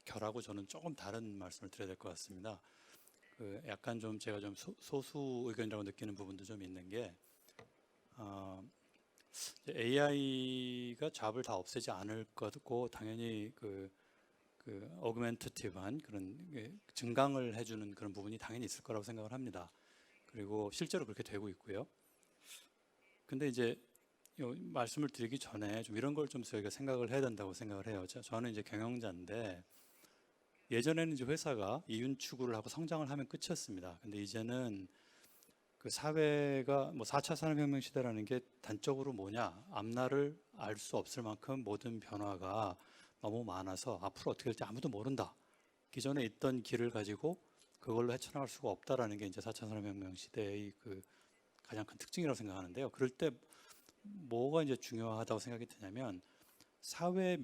결하고 저는 조금 다른 말씀을 드려야 될 것 같습니다. 그 약간 좀 제가 좀 소수 의견이라고 느끼는 부분도 좀 있는 게 AI가 잡을 다 없애지 않을 거고 당연히 그 어그멘터티브한 그런 증강을 해주는 그런 부분이 당연히 있을 거라고 생각을 합니다. 그리고 실제로 그렇게 되고 있고요. 근데 이제 요 말씀을 드리기 전에 좀 이런 걸 좀 저희가 생각을 해야 된다고 생각을 해요. 저는 이제 경영자인데 예전에는 이제 회사가 이윤 추구를 하고 성장을 하면 끝이었습니다. 근데 이제는 그 사회가 뭐 4차 산업혁명 시대라는 게 단적으로 뭐냐 앞날을 알 수 없을 만큼 모든 변화가 너무 많아서 앞으로 어떻게 될지 아무도 모른다. 기존에 있던 길을 가지고 그걸로 헤쳐나갈 수가 없다라는 게 이제 4차 산업혁명 시대의 그 가장 큰 특징이라고 생각하는데요. 그럴 때 뭐가 이제 중요하다고 생각이 드냐면 사회에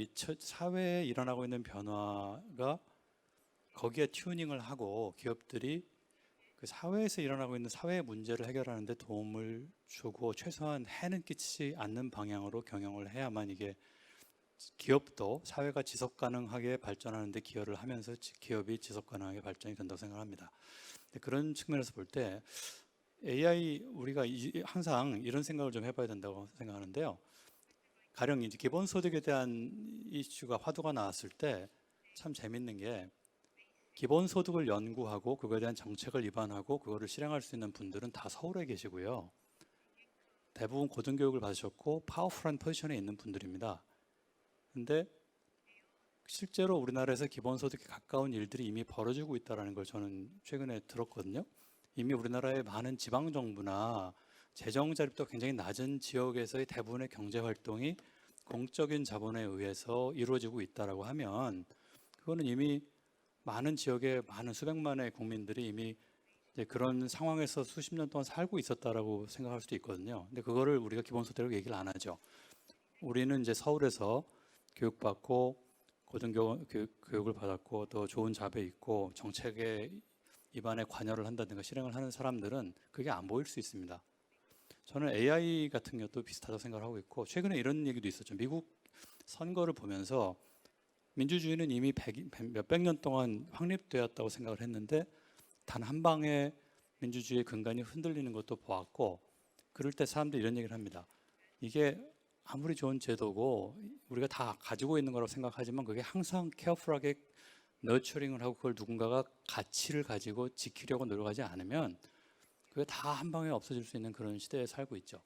일어나고 있는 변화가 거기에 튜닝을 하고 기업들이 그 사회에서 일어나고 있는 사회의 문제를 해결하는 데 도움을 주고 최소한 해는 끼치지 않는 방향으로 경영을 해야만 이게 기업도 사회가 지속 가능하게 발전하는 데 기여를 하면서 기업이 지속 가능하게 발전이 된다고 생각합니다. 그런 측면에서 볼 때 AI 우리가 항상 이런 생각을 좀 해봐야 된다고 생각하는데요. 가령 이제 기본소득에 대한 이슈가 화두가 나왔을 때 참 재밌는 게 기본소득을 연구하고 그거에 대한 정책을 입안하고 그거를 실행할 수 있는 분들은 다 서울에 계시고요. 대부분 고등교육을 받으셨고 파워풀한 포지션에 있는 분들입니다. 근데 실제로 우리나라에서 기본소득에 가까운 일들이 이미 벌어지고 있다는 걸 저는 최근에 들었거든요. 이미 우리나라의 많은 지방정부나 재정자립도 굉장히 낮은 지역에서의 대부분의 경제활동이 공적인 자본에 의해서 이루어지고 있다고 하면 그거는 이미 많은 지역의 많은 수백만의 국민들이 이미 이제 그런 상황에서 수십 년 동안 살고 있었다라고 생각할 수도 있거든요. 근데 그거를 우리가 기본소득이라고 얘기를 안 하죠. 우리는 이제 서울에서 교육받고 고등교육을 받았고 또 좋은 잡에 있고 정책에 입안에 관여를 한다든가 실행을 하는 사람들은 그게 안 보일 수 있습니다. 저는 AI 같은 것도 비슷하다고 생각을 하고 있고 최근에 이런 얘기도 있었죠. 미국 선거를 보면서 민주주의는 이미 몇백 년 동안 확립되었다고 생각을 했는데 단 한 방에 민주주의의 근간이 흔들리는 것도 보았고 그럴 때 사람들이 이런 얘기를 합니다. 이게 아무리 좋은 제도고 우리가 다 가지고 있는 거라고 생각하지만 그게 항상 케어풀하게 너처링을 하고 그걸 누군가가 가치를 가지고 지키려고 노력하지 않으면 그게 다 한 방에 없어질 수 있는 그런 시대에 살고 있죠.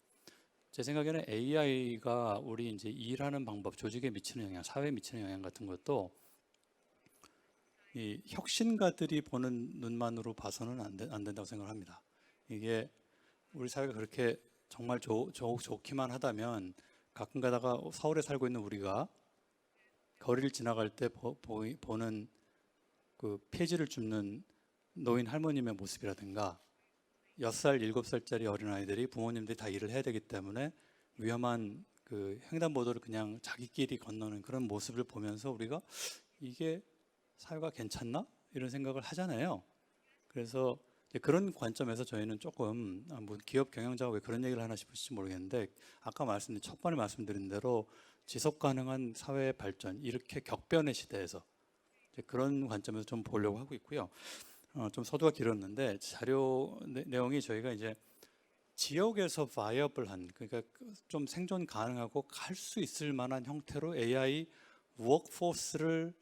제 생각에는 AI가 우리 이제 일하는 방법, 조직에 미치는 영향, 사회에 미치는 영향 같은 것도 이 혁신가들이 보는 눈만으로 봐서는 안 된다고 생각합니다. 이게 우리 사회가 그렇게 정말 좋기만 하다면 가끔 가다가 서울에 살고 있는 우리가 거리를 지나갈 때 보는 그 폐지를 줍는 노인 할머님의 모습이라든가 6살, 7살짜리 어린아이들이 부모님들이 다 일을 해야 되기 때문에 위험한 그 횡단보도를 그냥 자기끼리 건너는 그런 모습을 보면서 우리가 이게 사회가 괜찮나? 이런 생각을 하잖아요. 그래서 그런 관점에서 저희는 조금 뭐 기업 경영자가 왜 그런 얘기를 하나 싶으실지 모르겠는데 아까 첫 번에 말씀드린 대로 지속 가능한 사회 발전 이렇게 격변의 시대에서 그런 관점에서 좀 보려고 하고 있고요. 좀 서두가 길었는데 자료 내용이 저희가 이제 지역에서 바이어블한 그러니까 좀 생존 가능하고 할 수 있을 만한 형태로 AI 워크포스를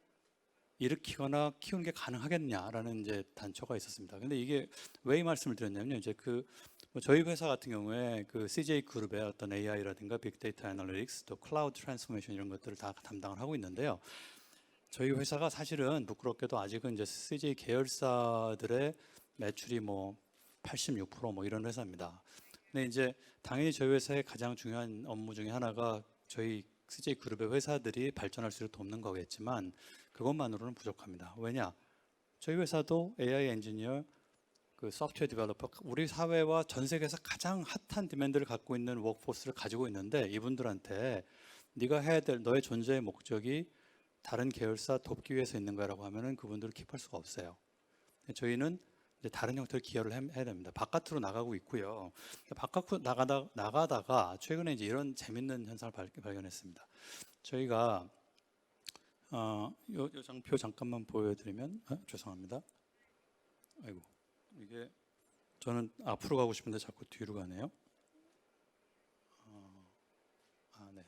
일으키거나 키우는 게 가능하겠냐라는 이제 단초가 있었습니다. 근데 이게 왜 이 말씀을 드렸냐면요. 이제 그 뭐 저희 회사 같은 경우에 그 CJ 그룹의 어떤 AI라든가 빅데이터 애널리틱스, 또 클라우드 트랜스포메이션 이런 것들을 다 담당을 하고 있는데요. 저희 회사가 사실은 부끄럽게도 아직은 이제 CJ 계열사들의 매출이 뭐 86%뭐 이런 회사입니다. 근데 이제 당연히 저희 회사의 가장 중요한 업무 중에 하나가 저희 CJ 그룹의 회사들이 발전할 수 있도록 돕는 거겠지만 그것만으로는 부족합니다. 왜냐? 저희 회사도 AI 엔지니어, 그 소프트웨어 디벨로퍼, 우리 사회와 전 세계에서 가장 핫한 디맨드를 갖고 있는 워크포스를 가지고 있는데 이분들한테 네가 해야 될 너의 존재의 목적이 다른 계열사 돕기 위해서 있는 거라고 하면은 그분들을 킵할 수가 없어요. 저희는 이제 다른 형태의 기여를 해야 됩니다. 바깥으로 나가고 있고요. 바깥으로 나가다가 최근에 이제 이런 재밌는 현상을 발견했습니다. 저희가 요 장표 잠깐만 보여드리면 죄송합니다. 아이고 이게 저는 앞으로 가고 싶은데 자꾸 뒤로 가네요. 네.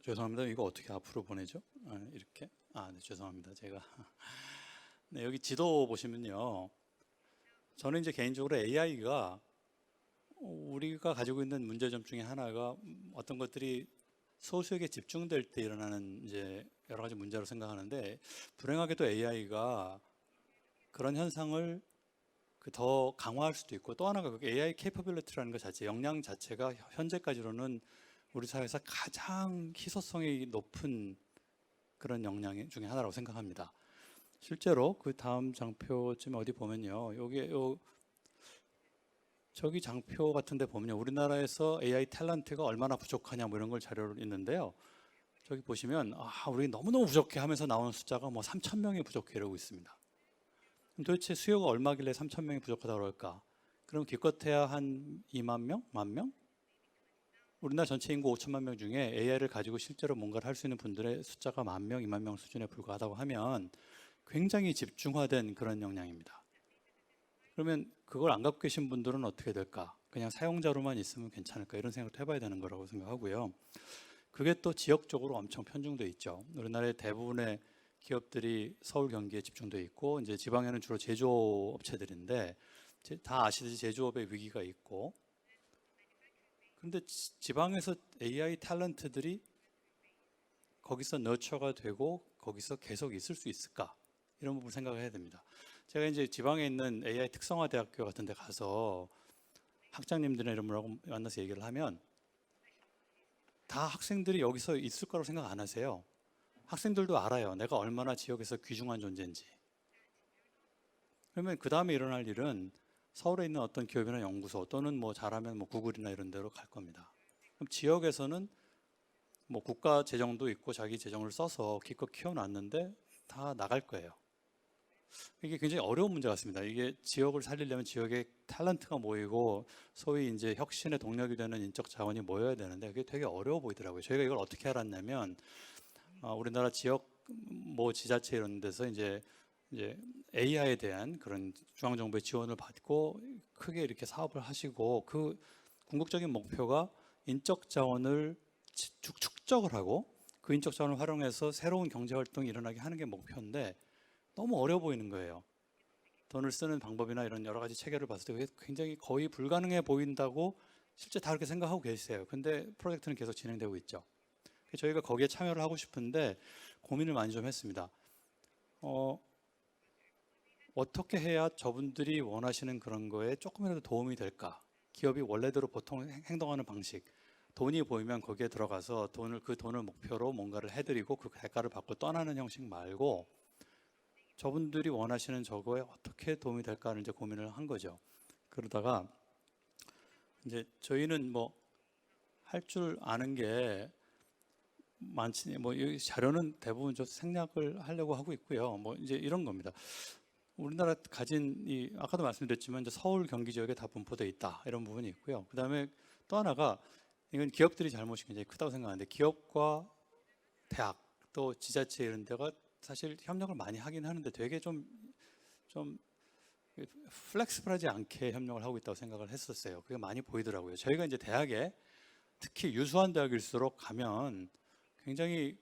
죄송합니다. 이거 어떻게 앞으로 보내죠? 이렇게? 네, 죄송합니다. 제가 네, 여기 지도 보시면요. 저는 이제 개인적으로 AI가 우리가 가지고 있는 문제점 중에 하나가 어떤 것들이 소수에게 집중될 때 일어나는 이제 여러 가지 문제로 생각하는데 불행하게도 AI가 그런 현상을 더 강화할 수도 있고 또 하나가 그 AI capability라는 것 자체, 역량 자체가 현재까지로는 우리 사회에서 가장 희소성이 높은 그런 역량 중에 하나라고 생각합니다. 실제로 그 다음 장표쯤 어디 보면요, 저기 장표 같은데 보면요, 우리나라에서 AI 탤런트가 얼마나 부족하냐 뭐 이런 걸 자료를 있는데요. 저기 보시면 우리 너무너무 부족해 하면서 나오는 숫자가 뭐 3,000명이 부족해 이러고 있습니다. 그럼 도대체 수요가 얼마길래 3,000명이 부족하다고 그럴까? 그럼 기껏해야 한 2만 명? 1만 명? 우리나라 전체 인구 5천만 명 중에 AI를 가지고 실제로 뭔가를 할 수 있는 분들의 숫자가 1만 명, 2만 명 수준에 불과하다고 하면 굉장히 집중화된 그런 역량입니다. 그러면 그걸 안 갖고 계신 분들은 어떻게 될까? 그냥 사용자로만 있으면 괜찮을까? 이런 생각도 해봐야 되는 거라고 생각하고요. 그게 또 지역적으로 엄청 편중돼 있죠. 우리나라의 대부분의 기업들이 서울, 경기에 집중돼 있고 이제 지방에는 주로 제조업체들인데 다 아시듯이 제조업의 위기가 있고 그런데 지방에서 AI 탤런트들이 거기서 너처가 되고 거기서 계속 있을 수 있을까? 이런 부분을 생각을 해야 됩니다. 제가 이제 지방에 있는 AI 특성화 대학교 같은 데 가서 학장님들이나 이런 분하고 만나서 얘기를 하면 다 학생들이 여기서 있을 거라고 생각 안 하세요. 학생들도 알아요. 내가 얼마나 지역에서 귀중한 존재인지. 그러면 그 다음에 일어날 일은 서울에 있는 어떤 기업이나 연구소 또는 뭐 잘하면 뭐 구글이나 이런 데로 갈 겁니다. 그럼 지역에서는 뭐 국가 재정도 있고 자기 재정을 써서 기껏 키워놨는데 다 나갈 거예요. 이게 굉장히 어려운 문제 같습니다. 이게 지역을 살리려면 지역에 탤런트가 모이고 소위 이제 혁신의 동력이 되는 인적 자원이 모여야 되는데 그게 되게 어려워 보이더라고요. 저희가 이걸 어떻게 알았냐면 우리나라 지역 뭐 지자체 이런 데서 이제 AI에 대한 그런 중앙정부의 지원을 받고 크게 이렇게 사업을 하시고 그 궁극적인 목표가 인적 자원을 축적을 하고 그 인적 자원을 활용해서 새로운 경제 활동이 일어나게 하는 게 목표인데 너무 어려워 보이는 거예요. 돈을 쓰는 방법이나 이런 여러 가지 체계를 봤을 때 그게 굉장히 거의 불가능해 보인다고 실제 다 그렇게 생각하고 계세요. 근데 프로젝트는 계속 진행되고 있죠. 저희가 거기에 참여를 하고 싶은데 고민을 많이 좀 했습니다. 어떻게 해야 저분들이 원하시는 그런 거에 조금이라도 도움이 될까? 기업이 원래대로 보통 행동하는 방식, 돈이 보이면 거기에 들어가서 그 돈을 목표로 뭔가를 해드리고 그 대가를 받고 떠나는 형식 말고 저분들이 원하시는 저거에 어떻게 도움이 될까를 이제 고민을 한 거죠. 그러다가 이제 저희는 뭐 할 줄 아는 게 많지, 뭐 이 자료는 대부분 좀 생략을 하려고 하고 있고요. 뭐 이제 이런 겁니다. 우리나라 가진 이 아까도 말씀드렸지만 이제 서울, 경기 지역에 다 분포돼 있다 이런 부분이 있고요. 그 다음에 또 하나가 이건 기업들이 잘못이 굉장히 크다고 생각하는데 기업과 대학 또 지자체 이런 데가 사실 협력을 많이 하긴 하는데 되게 좀 플렉스블하지 않게 협력을 하고 있다고 생각을 했었어요. 그게 많이 보이더라고요. 저희가 이제 대학에 특히 유수한 대학일수록 가면 굉장히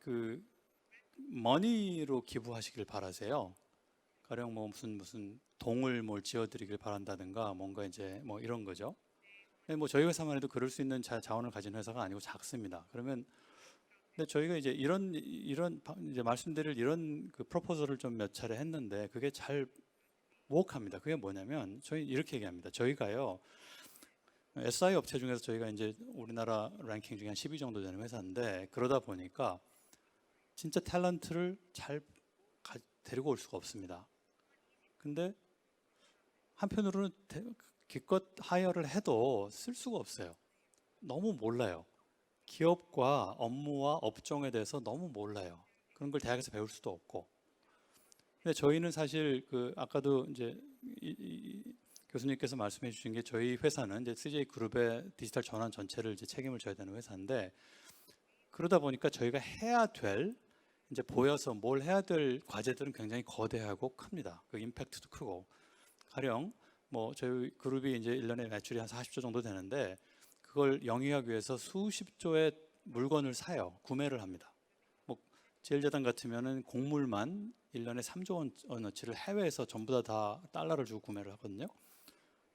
그 머니로 기부하시길 바라세요. 가령 뭐 무슨 동을 뭘 지어드리길 바란다든가 뭔가 이제 뭐 이런 거죠. 근데 뭐 저희 회사만 해도 그럴 수 있는 자원을 가진 회사가 아니고 작습니다. 그러면 근데 저희가 이제 이런 이제 말씀드릴 이런 그 프로포즈를 좀 몇 차례 했는데 그게 잘 워크합니다. 그게 뭐냐면 저희 이렇게 얘기합니다. 저희가요 SI 업체 중에서 저희가 이제 우리나라 랭킹 중에 한 10위 정도 되는 회사인데 그러다 보니까 진짜 탤런트를 잘 데리고 올 수가 없습니다. 근데 한편으로는 기껏 하이어를 해도 쓸 수가 없어요. 너무 몰라요. 기업과 업무와 업종에 대해서 너무 몰라요. 그런 걸 대학에서 배울 수도 없고. 근데 저희는 사실 그 아까도 이제 교수님께서 말씀해 주신 게 저희 회사는 이제 CJ 그룹의 디지털 전환 전체를 이제 책임을 져야 되는 회사인데 그러다 보니까 저희가 해야 될 이제 보여서 뭘 해야 될 과제들은 굉장히 거대하고 큽니다. 그 임팩트도 크고 가령 뭐 저희 그룹이 이제 1년에 매출이 한 40조 정도 되는데 그걸 영위하기 위해서 수십 조의 물건을 사요. 구매를 합니다. 뭐 제일재단 같으면은 곡물만 1년에 3조 원어치를 해외에서 전부 다 달러를 주고 구매를 하거든요.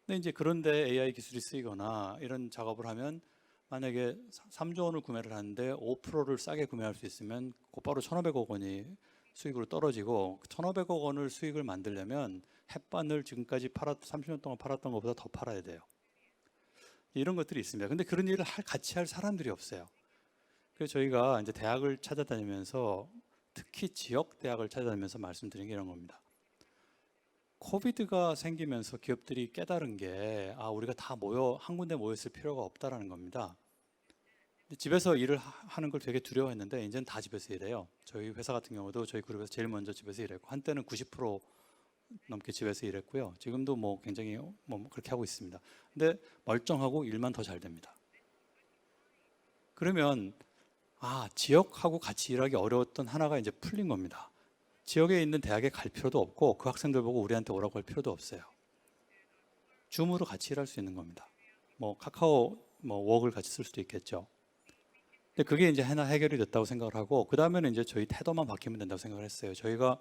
근데 이제 그런데 AI 기술이 쓰이거나 이런 작업을 하면 만약에 3조 원을 구매를 하는데 5%를 싸게 구매할 수 있으면 곧바로 1,500억 원이 수익으로 떨어지고 1,500억 원을 수익을 만들려면 햇반을 지금까지 30년 동안 팔았던 것보다 더 팔아야 돼요. 이런 것들이 있습니다. 근데 그런 일을 같이 할 사람들이 없어요. 그래서 저희가 이제 대학을 찾아다니면서 특히 지역 대학을 찾아다니면서 말씀드린 게 이런 겁니다. 코비드가 생기면서 기업들이 깨달은 게 우리가 다 한 군데 모였을 필요가 없다라는 겁니다. 집에서 일을 하는 걸 되게 두려워했는데 이제는 다 집에서 일해요. 저희 회사 같은 경우도 저희 그룹에서 제일 먼저 집에서 일했고 한때는 90% 넘게 집에서 일했고요. 지금도 뭐 굉장히 뭐 그렇게 하고 있습니다. 근데 멀쩡하고 일만 더 잘 됩니다. 그러면 지역하고 같이 일하기 어려웠던 하나가 이제 풀린 겁니다. 지역에 있는 대학에 갈 필요도 없고 그 학생들 보고 우리한테 오라고 할 필요도 없어요. 줌으로 같이 일할 수 있는 겁니다. 뭐 카카오 웍을 같이 쓸 수도 있겠죠. 근데 그게 이제 하나 해결이 됐다고 생각을 하고 그 다음에는 이제 저희 태도만 바뀌면 된다고 생각을 했어요. 저희가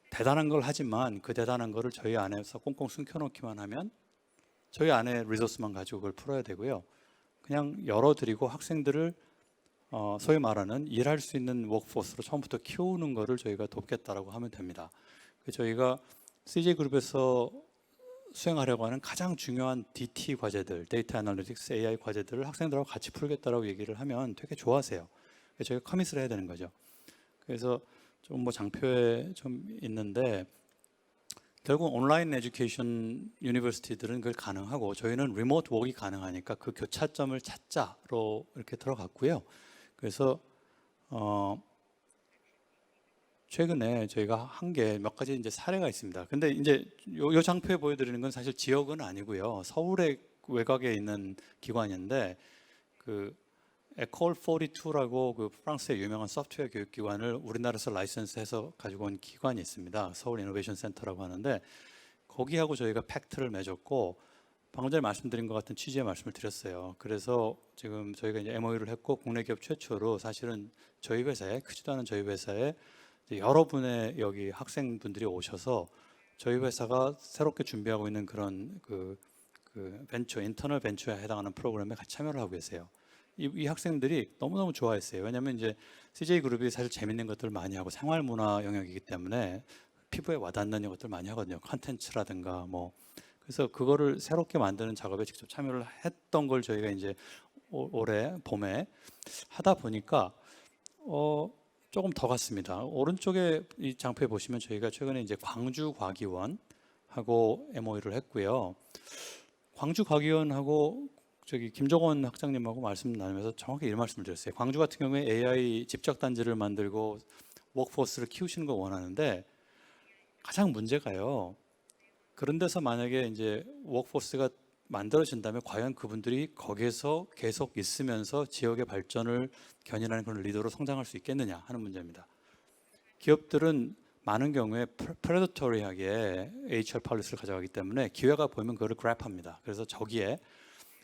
대단한 걸 하지만 그 대단한 거를 저희 안에서 꽁꽁 숨겨놓기만 하면 저희 안에 리소스만 가지고 그걸 풀어야 되고요. 그냥 열어드리고 학생들을 소위 말하는 일할 수 있는 워크포스로 처음부터 키우는 거를 저희가 돕겠다라고 하면 됩니다. 저희가 CJ그룹에서 수행하려고 하는 가장 중요한 DT 과제들, 데이터 애널리틱스, AI 과제들을 학생들하고 같이 풀겠다라고 얘기를 하면 되게 좋아하세요. 그래서 저희가 커밋을 해야 되는 거죠. 그래서 좀 뭐 장표에 좀 있는데 결국 온라인 에듀케이션 유니버시티들은 그걸 가능하고 저희는 리모트 워크가 가능하니까 그 교차점을 찾자로 이렇게 들어갔고요. 그래서 최근에 저희가 한 게 몇 가지 이제 사례가 있습니다. 근데 이제 요 장표에 보여드리는 건 사실 지역은 아니고요. 서울의 외곽에 있는 기관인데 그 에콜 42라고 그 프랑스의 유명한 소프트웨어 교육기관을 우리나라에서 라이선스해서 가지고 온 기관이 있습니다. 서울 이노베이션 센터라고 하는데 거기하고 저희가 팩트를 맺었고 방금 전에 말씀드린 것 같은 취지의 말씀을 드렸어요. 그래서 지금 저희가 이제 MOU를 했고 국내 기업 최초로 사실은 저희 회사에 크지도 않은 저희 회사에 여러분의 여기 학생분들이 오셔서 저희 회사가 새롭게 준비하고 있는 그런 그 벤처, 인터널 벤처에 해당하는 프로그램에 같이 참여를 하고 계세요. 이 학생들이 너무너무 좋아했어요. 왜냐하면 이제 CJ 그룹이 사실 재밌는 것들을 많이 하고 생활 문화 영역이기 때문에 피부에 와닿는 것들 많이 하거든요. 컨텐츠라든가 뭐 그래서 그거를 새롭게 만드는 작업에 직접 참여를 했던 걸 저희가 이제 올해 봄에 하다 보니까 조금 더 갔습니다. 오른쪽에 이 장표에 보시면 저희가 최근에 이제 광주과기원하고 MOU를 했고요. 광주과기원하고 저기 김정원 학장님하고 말씀 나누면서 정확히 이런 말씀을 드렸어요. 광주 같은 경우에 AI 집적 단지를 만들고 워크포스를 키우시는 거 원하는데 가장 문제가요. 그런 데서 만약에 이제 워크포스가 만들어진다면 과연 그분들이 거기에서 계속 있으면서 지역의 발전을 견인하는 그런 리더로 성장할 수 있겠느냐 하는 문제입니다. 기업들은 많은 경우에 프레더토리하게 HR 폴리시를 가져가기 때문에 기회가 보이면 그거를 그랩합니다. 그래서 저기에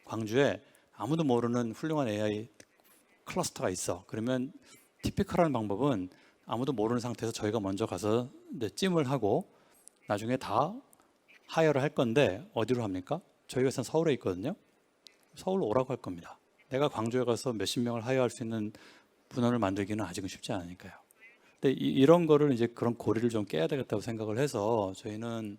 광주에 아무도 모르는 훌륭한 AI 클러스터가 있어. 그러면 티피컬한 방법은 아무도 모르는 상태에서 저희가 먼저 가서 이제 찜을 하고 나중에 다 하이어를 할 건데 어디로 합니까? 저희 회사는 서울에 있거든요. 서울로 오라고 할 겁니다. 내가 광주에 가서 몇십 명을 하이어할 수 있는 분원을 만들기는 아직은 쉽지 않으니까요. 근데 이런 거를 이제 그런 고리를 좀 깨야 되겠다고 생각을 해서 저희는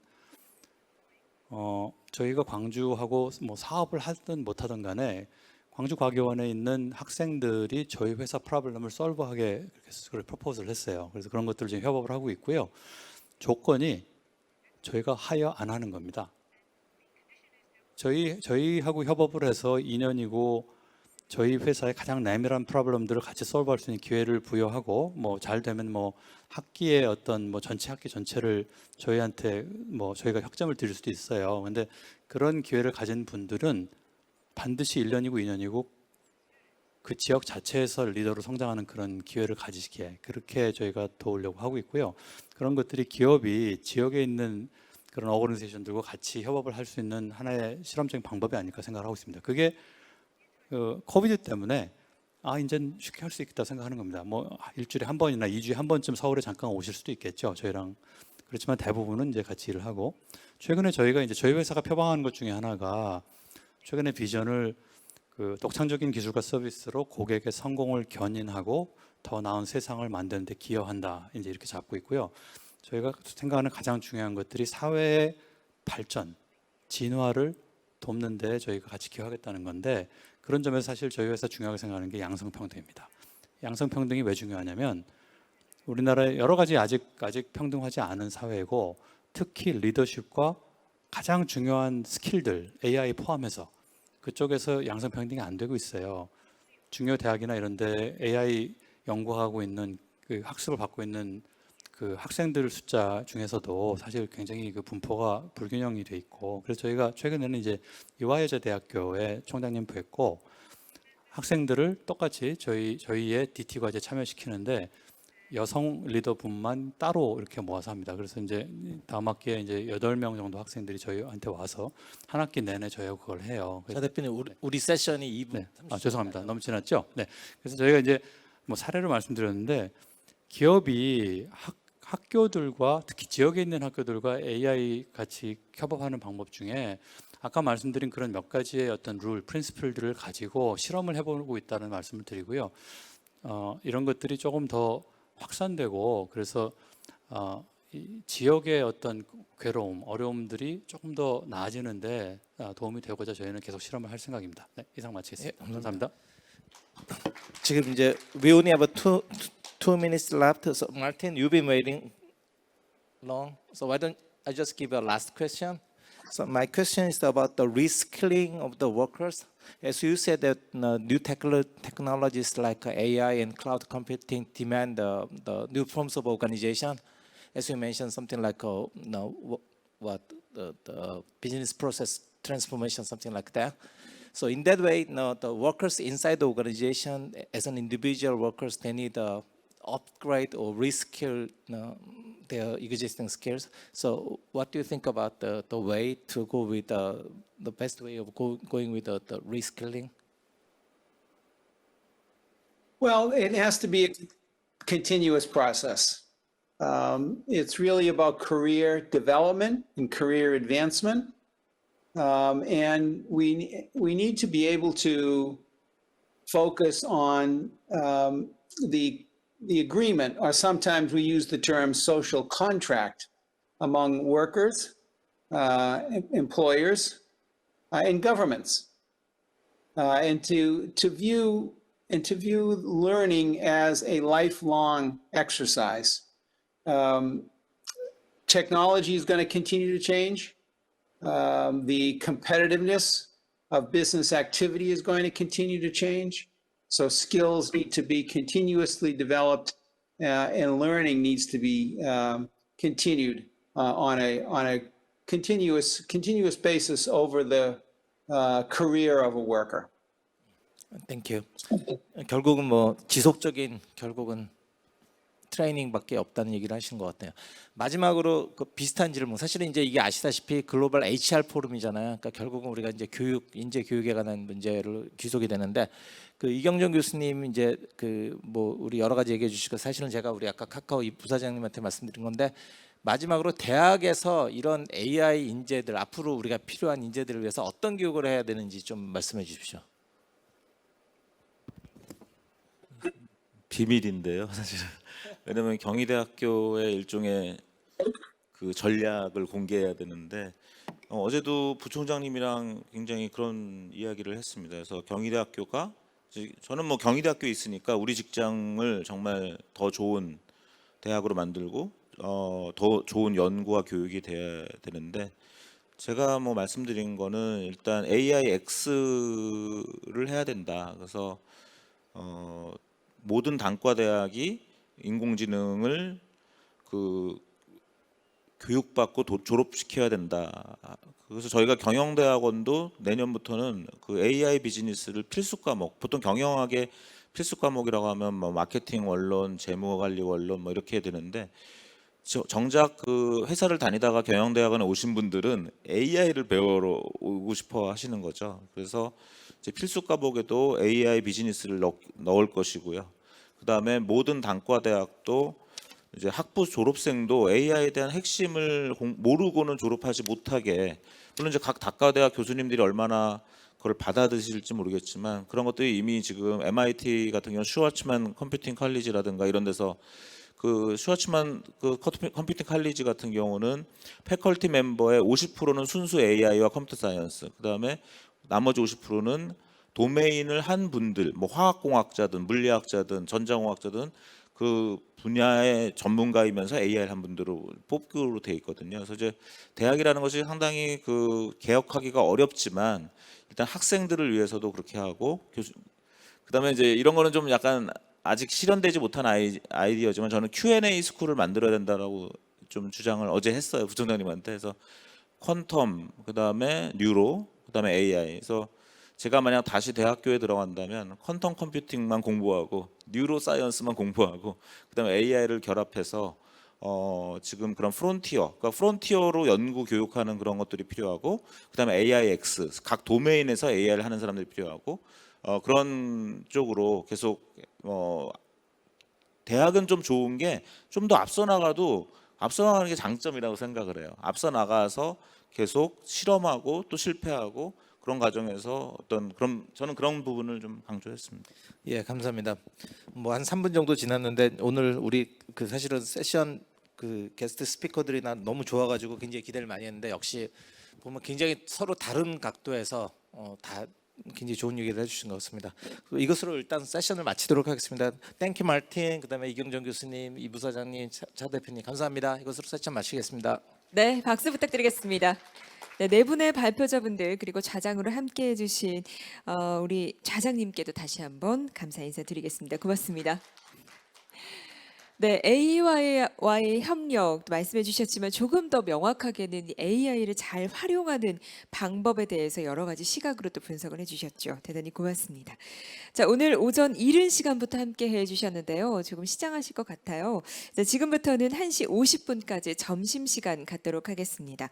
저희가 광주하고 뭐 사업을 하든 못하든 간에 광주과학위원회에 있는 학생들이 저희 회사 프로블럼을 솔브하게 그렇게 프로포즈를 했어요. 그래서 그런 것들을 지금 협업을 하고 있고요. 조건이 저희가 하이어 안 하는 겁니다. 저희하고 협업을 해서 2년이고 저희 회사의 가장 내밀한 프로블럼들을 같이 솔브할 수 있는 기회를 부여하고 뭐 잘 되면 뭐 학기의 어떤 뭐 전체 학기 전체를 저희한테 뭐 저희가 학점을 드릴 수도 있어요. 근데 그런 기회를 가진 분들은 반드시 1년이고 2년이고 그 지역 자체에서 리더로 성장하는 그런 기회를 가지시게 그렇게 저희가 도우려고 하고 있고요. 그런 것들이 기업이 지역에 있는 그런 어거니제이션들과 같이 협업을 할 수 있는 하나의 실험적인 방법이 아닐까 생각을 하고 있습니다. 그게 코비드 때문에 이제 쉽게 할 수 있겠다 생각하는 겁니다. 뭐 일주일에 한 번이나 2주에 한 번쯤 서울에 잠깐 오실 수도 있겠죠. 저희랑. 그렇지만 대부분은 이제 같이 일을 하고 최근에 저희가 이제 저희 회사가 표방하는 것 중에 하나가 최근에 비전을 그 독창적인 기술과 서비스로 고객의 성공을 견인하고 더 나은 세상을 만드는 데 기여한다. 이제 이렇게 잡고 있고요. 저희가 생각하는 가장 중요한 것들이 사회의 발전, 진화를 돕는 데 저희가 같이 기여하겠다는 건데 그런 점에서 사실 저희 회사 중요하게 생각하는 게 양성평등입니다. 양성평등이 왜 중요하냐면 우리나라에 여러 가지 아직 평등하지 않은 사회고 특히 리더십과 가장 중요한 스킬들, AI 포함해서 그쪽에서 양성평등이 안 되고 있어요. 중요 대학이나 이런 데 AI 연구하고 있는 그 학습을 받고 있는 그 학생들 숫자 중에서도 사실 굉장히 그 분포가 불균형이 돼 있고 그래서 저희가 최근에는 이제 이화여자 대학교에 총장님 뵙고 학생들을 똑같이 저희의 DT 과제에 참여시키는데 여성 리더분만 따로 이렇게 모아서 합니다. 그래서 이제 다음 학기에 이제 8명 정도 학생들이 저희한테 와서 한 학기 내내 저희하고 그걸 해요. 자 대표님 우리 세션이 2분. 네. 죄송합니다. 너무 지났죠? 네. 그래서 저희가 이제 뭐 사례를 말씀드렸는데 기업이 학교들과 특히 지역에 있는 학교들과 AI 같이 협업하는 방법 중에 아까 말씀드린 그런 몇 가지의 어떤 룰, 프린시플들을 가지고 실험을 해보고 있다는 말씀을 드리고요. 이런 것들이 조금 더 확산되고 그래서 이 지역의 어떤 괴로움, 어려움들이 조금 더 나아지는데 도움이 되고자 저희는 계속 실험을 할 생각입니다. 네, 이상 마치겠습니다. 감사합니다. 지금 이제 we only have two minutes left. So Martin, you've been waiting long. So why don't I just give a last question? So my question is about the reskilling of the workers. As you said that new technologies like AI and cloud computing demand the new forms of organization. As you mentioned, something like the business process transformation, something like that. So in that way, the workers inside the organization, as an individual workers, they need upgrade or reskill their existing skills. So what do you think about the way to go with the best way of going with the reskilling? Well, it has to be a continuous process. It's really about career development and career advancement. And we need to be able to focus on the agreement, or sometimes we use the term social contract among workers, employers, and governments, and to view learning as a lifelong exercise. Technology is going to continue to change. The competitiveness of business activity is going to continue to change. So skills need to be continuously developed, and learning needs to be continued on a continuous basis over the career of a worker. Thank you. 결국은 뭐 지속적인 결국은 트레이닝밖에 없다는 얘기를 하신 것 같아요. 마지막으로 그 비슷한 질문. 사실은 이제 이게 아시다시피 글로벌 HR 포럼이잖아요. 그러니까 결국은 우리가 이제 인재 교육에 관한 문제를 귀속이 되는데 그 이경정 교수님 이제 그 뭐 우리 여러 가지 얘기해 주시고 사실은 제가 우리 아까 카카오 이 부사장님한테 말씀드린 건데 마지막으로 대학에서 이런 AI 인재들 앞으로 우리가 필요한 인재들을 위해서 어떤 교육을 해야 되는지 좀 말씀해 주십시오. 비밀인데요, 사실은. 왜냐하면 경희대학교의 일종의 그 전략을 공개해야 되는데 어제도 부총장님이랑 굉장히 그런 이야기를 했습니다. 그래서 경희대학교가 저는 뭐 경희대학교에 있으니까 우리 직장을 정말 더 좋은 대학으로 만들고 더 좋은 연구와 교육이 돼야 되는데 제가 뭐 말씀드린 거는 일단 AIX를 해야 된다. 그래서 모든 단과 대학이 인공지능을 그 교육받고 졸업시켜야 된다. 그래서 저희가 경영대학원도 내년부터는 그 AI 비즈니스를 필수 과목, 보통 경영학의 필수 과목이라고 하면 뭐 마케팅 원론, 재무관리 원론 뭐 이렇게 되는데 정작 그 회사를 다니다가 경영대학원에 오신 분들은 AI를 배우러 오고 싶어 하시는 거죠. 그래서 이제 필수 과목에도 AI 비즈니스를 넣을 것이고요. 그다음에 모든 단과 대학도 이제 학부 졸업생도 AI에 대한 핵심을 모르고는 졸업하지 못하게, 물론 이제 각 단과대학 교수님들이 얼마나 그걸 받아들일지 모르겠지만 그런 것들이 이미 지금 MIT 같은 경우 슈와츠만 컴퓨팅 칼리지라든가 이런 데서 그 슈와츠만 그 컴퓨팅 칼리지 같은 경우는 패컬티 멤버의 50%는 순수 AI와 컴퓨터 사이언스, 그다음에 나머지 50%는 도메인을 한 분들, 뭐 화학공학자든 물리학자든 전자공학자든 그 분야의 전문가이면서 AI를 한 분들로 뽑기로 돼 있거든요. 그래서 이제 대학이라는 것이 상당히 그 개혁하기가 어렵지만 일단 학생들을 위해서도 그렇게 하고 그다음에 이제 이런 거는 좀 약간 아직 실현되지 못한 아이디어지만 저는 Q&A 스쿨을 만들어야 된다라고 좀 주장을 어제 했어요, 부총장님한테. 그래서 퀀텀, 그다음에 뉴로, 그다음에 AI. 그래서 제가 만약 다시 대학교에 들어간다면 퀀텀 컴퓨팅만 공부하고 뉴로 사이언스만 공부하고 그다음에 AI를 결합해서 지금 그런 프론티어, 그러니까 프론티어로 연구 교육하는 그런 것들이 필요하고 그다음에 AIX, 각 도메인에서 AI를 하는 사람들이 필요하고 그런 쪽으로 계속 대학은 좀 좋은 게 좀 더 앞서 나가는 게 장점이라고 생각을 해요. 앞서 나가서 계속 실험하고 또 실패하고 그런 과정에서 저는 그런 부분을 좀 강조했습니다. 예, 감사합니다. 뭐 한 3분 정도 지났는데 오늘 우리 그 사실은 세션 그 게스트 스피커들이 난 너무 좋아가지고 굉장히 기대를 많이 했는데 역시 보면 굉장히 서로 다른 각도에서 다 굉장히 좋은 얘기를 해주신 것 같습니다. 이것으로 일단 세션을 마치도록 하겠습니다. 땡큐 마틴, 그다음에 이경정 교수님, 이 부사장님, 차 대표님 감사합니다. 이것으로 세션 마치겠습니다. 네, 박수 부탁드리겠습니다. 네, 네 분의 발표자분들 그리고 좌장으로 함께 해주신 우리 좌장님께도 다시 한번 감사 인사드리겠습니다. 고맙습니다. 네, AI와의 협력 말씀해 주셨지만 조금 더 명확하게는 AI를 잘 활용하는 방법에 대해서 여러 가지 시각으로 또 분석을 해주셨죠. 대단히 고맙습니다. 자, 오늘 오전 이른 시간부터 함께 해주셨는데요. 조금 시장하실 것 같아요. 자, 지금부터는 1시 50분까지 점심시간 갖도록 하겠습니다.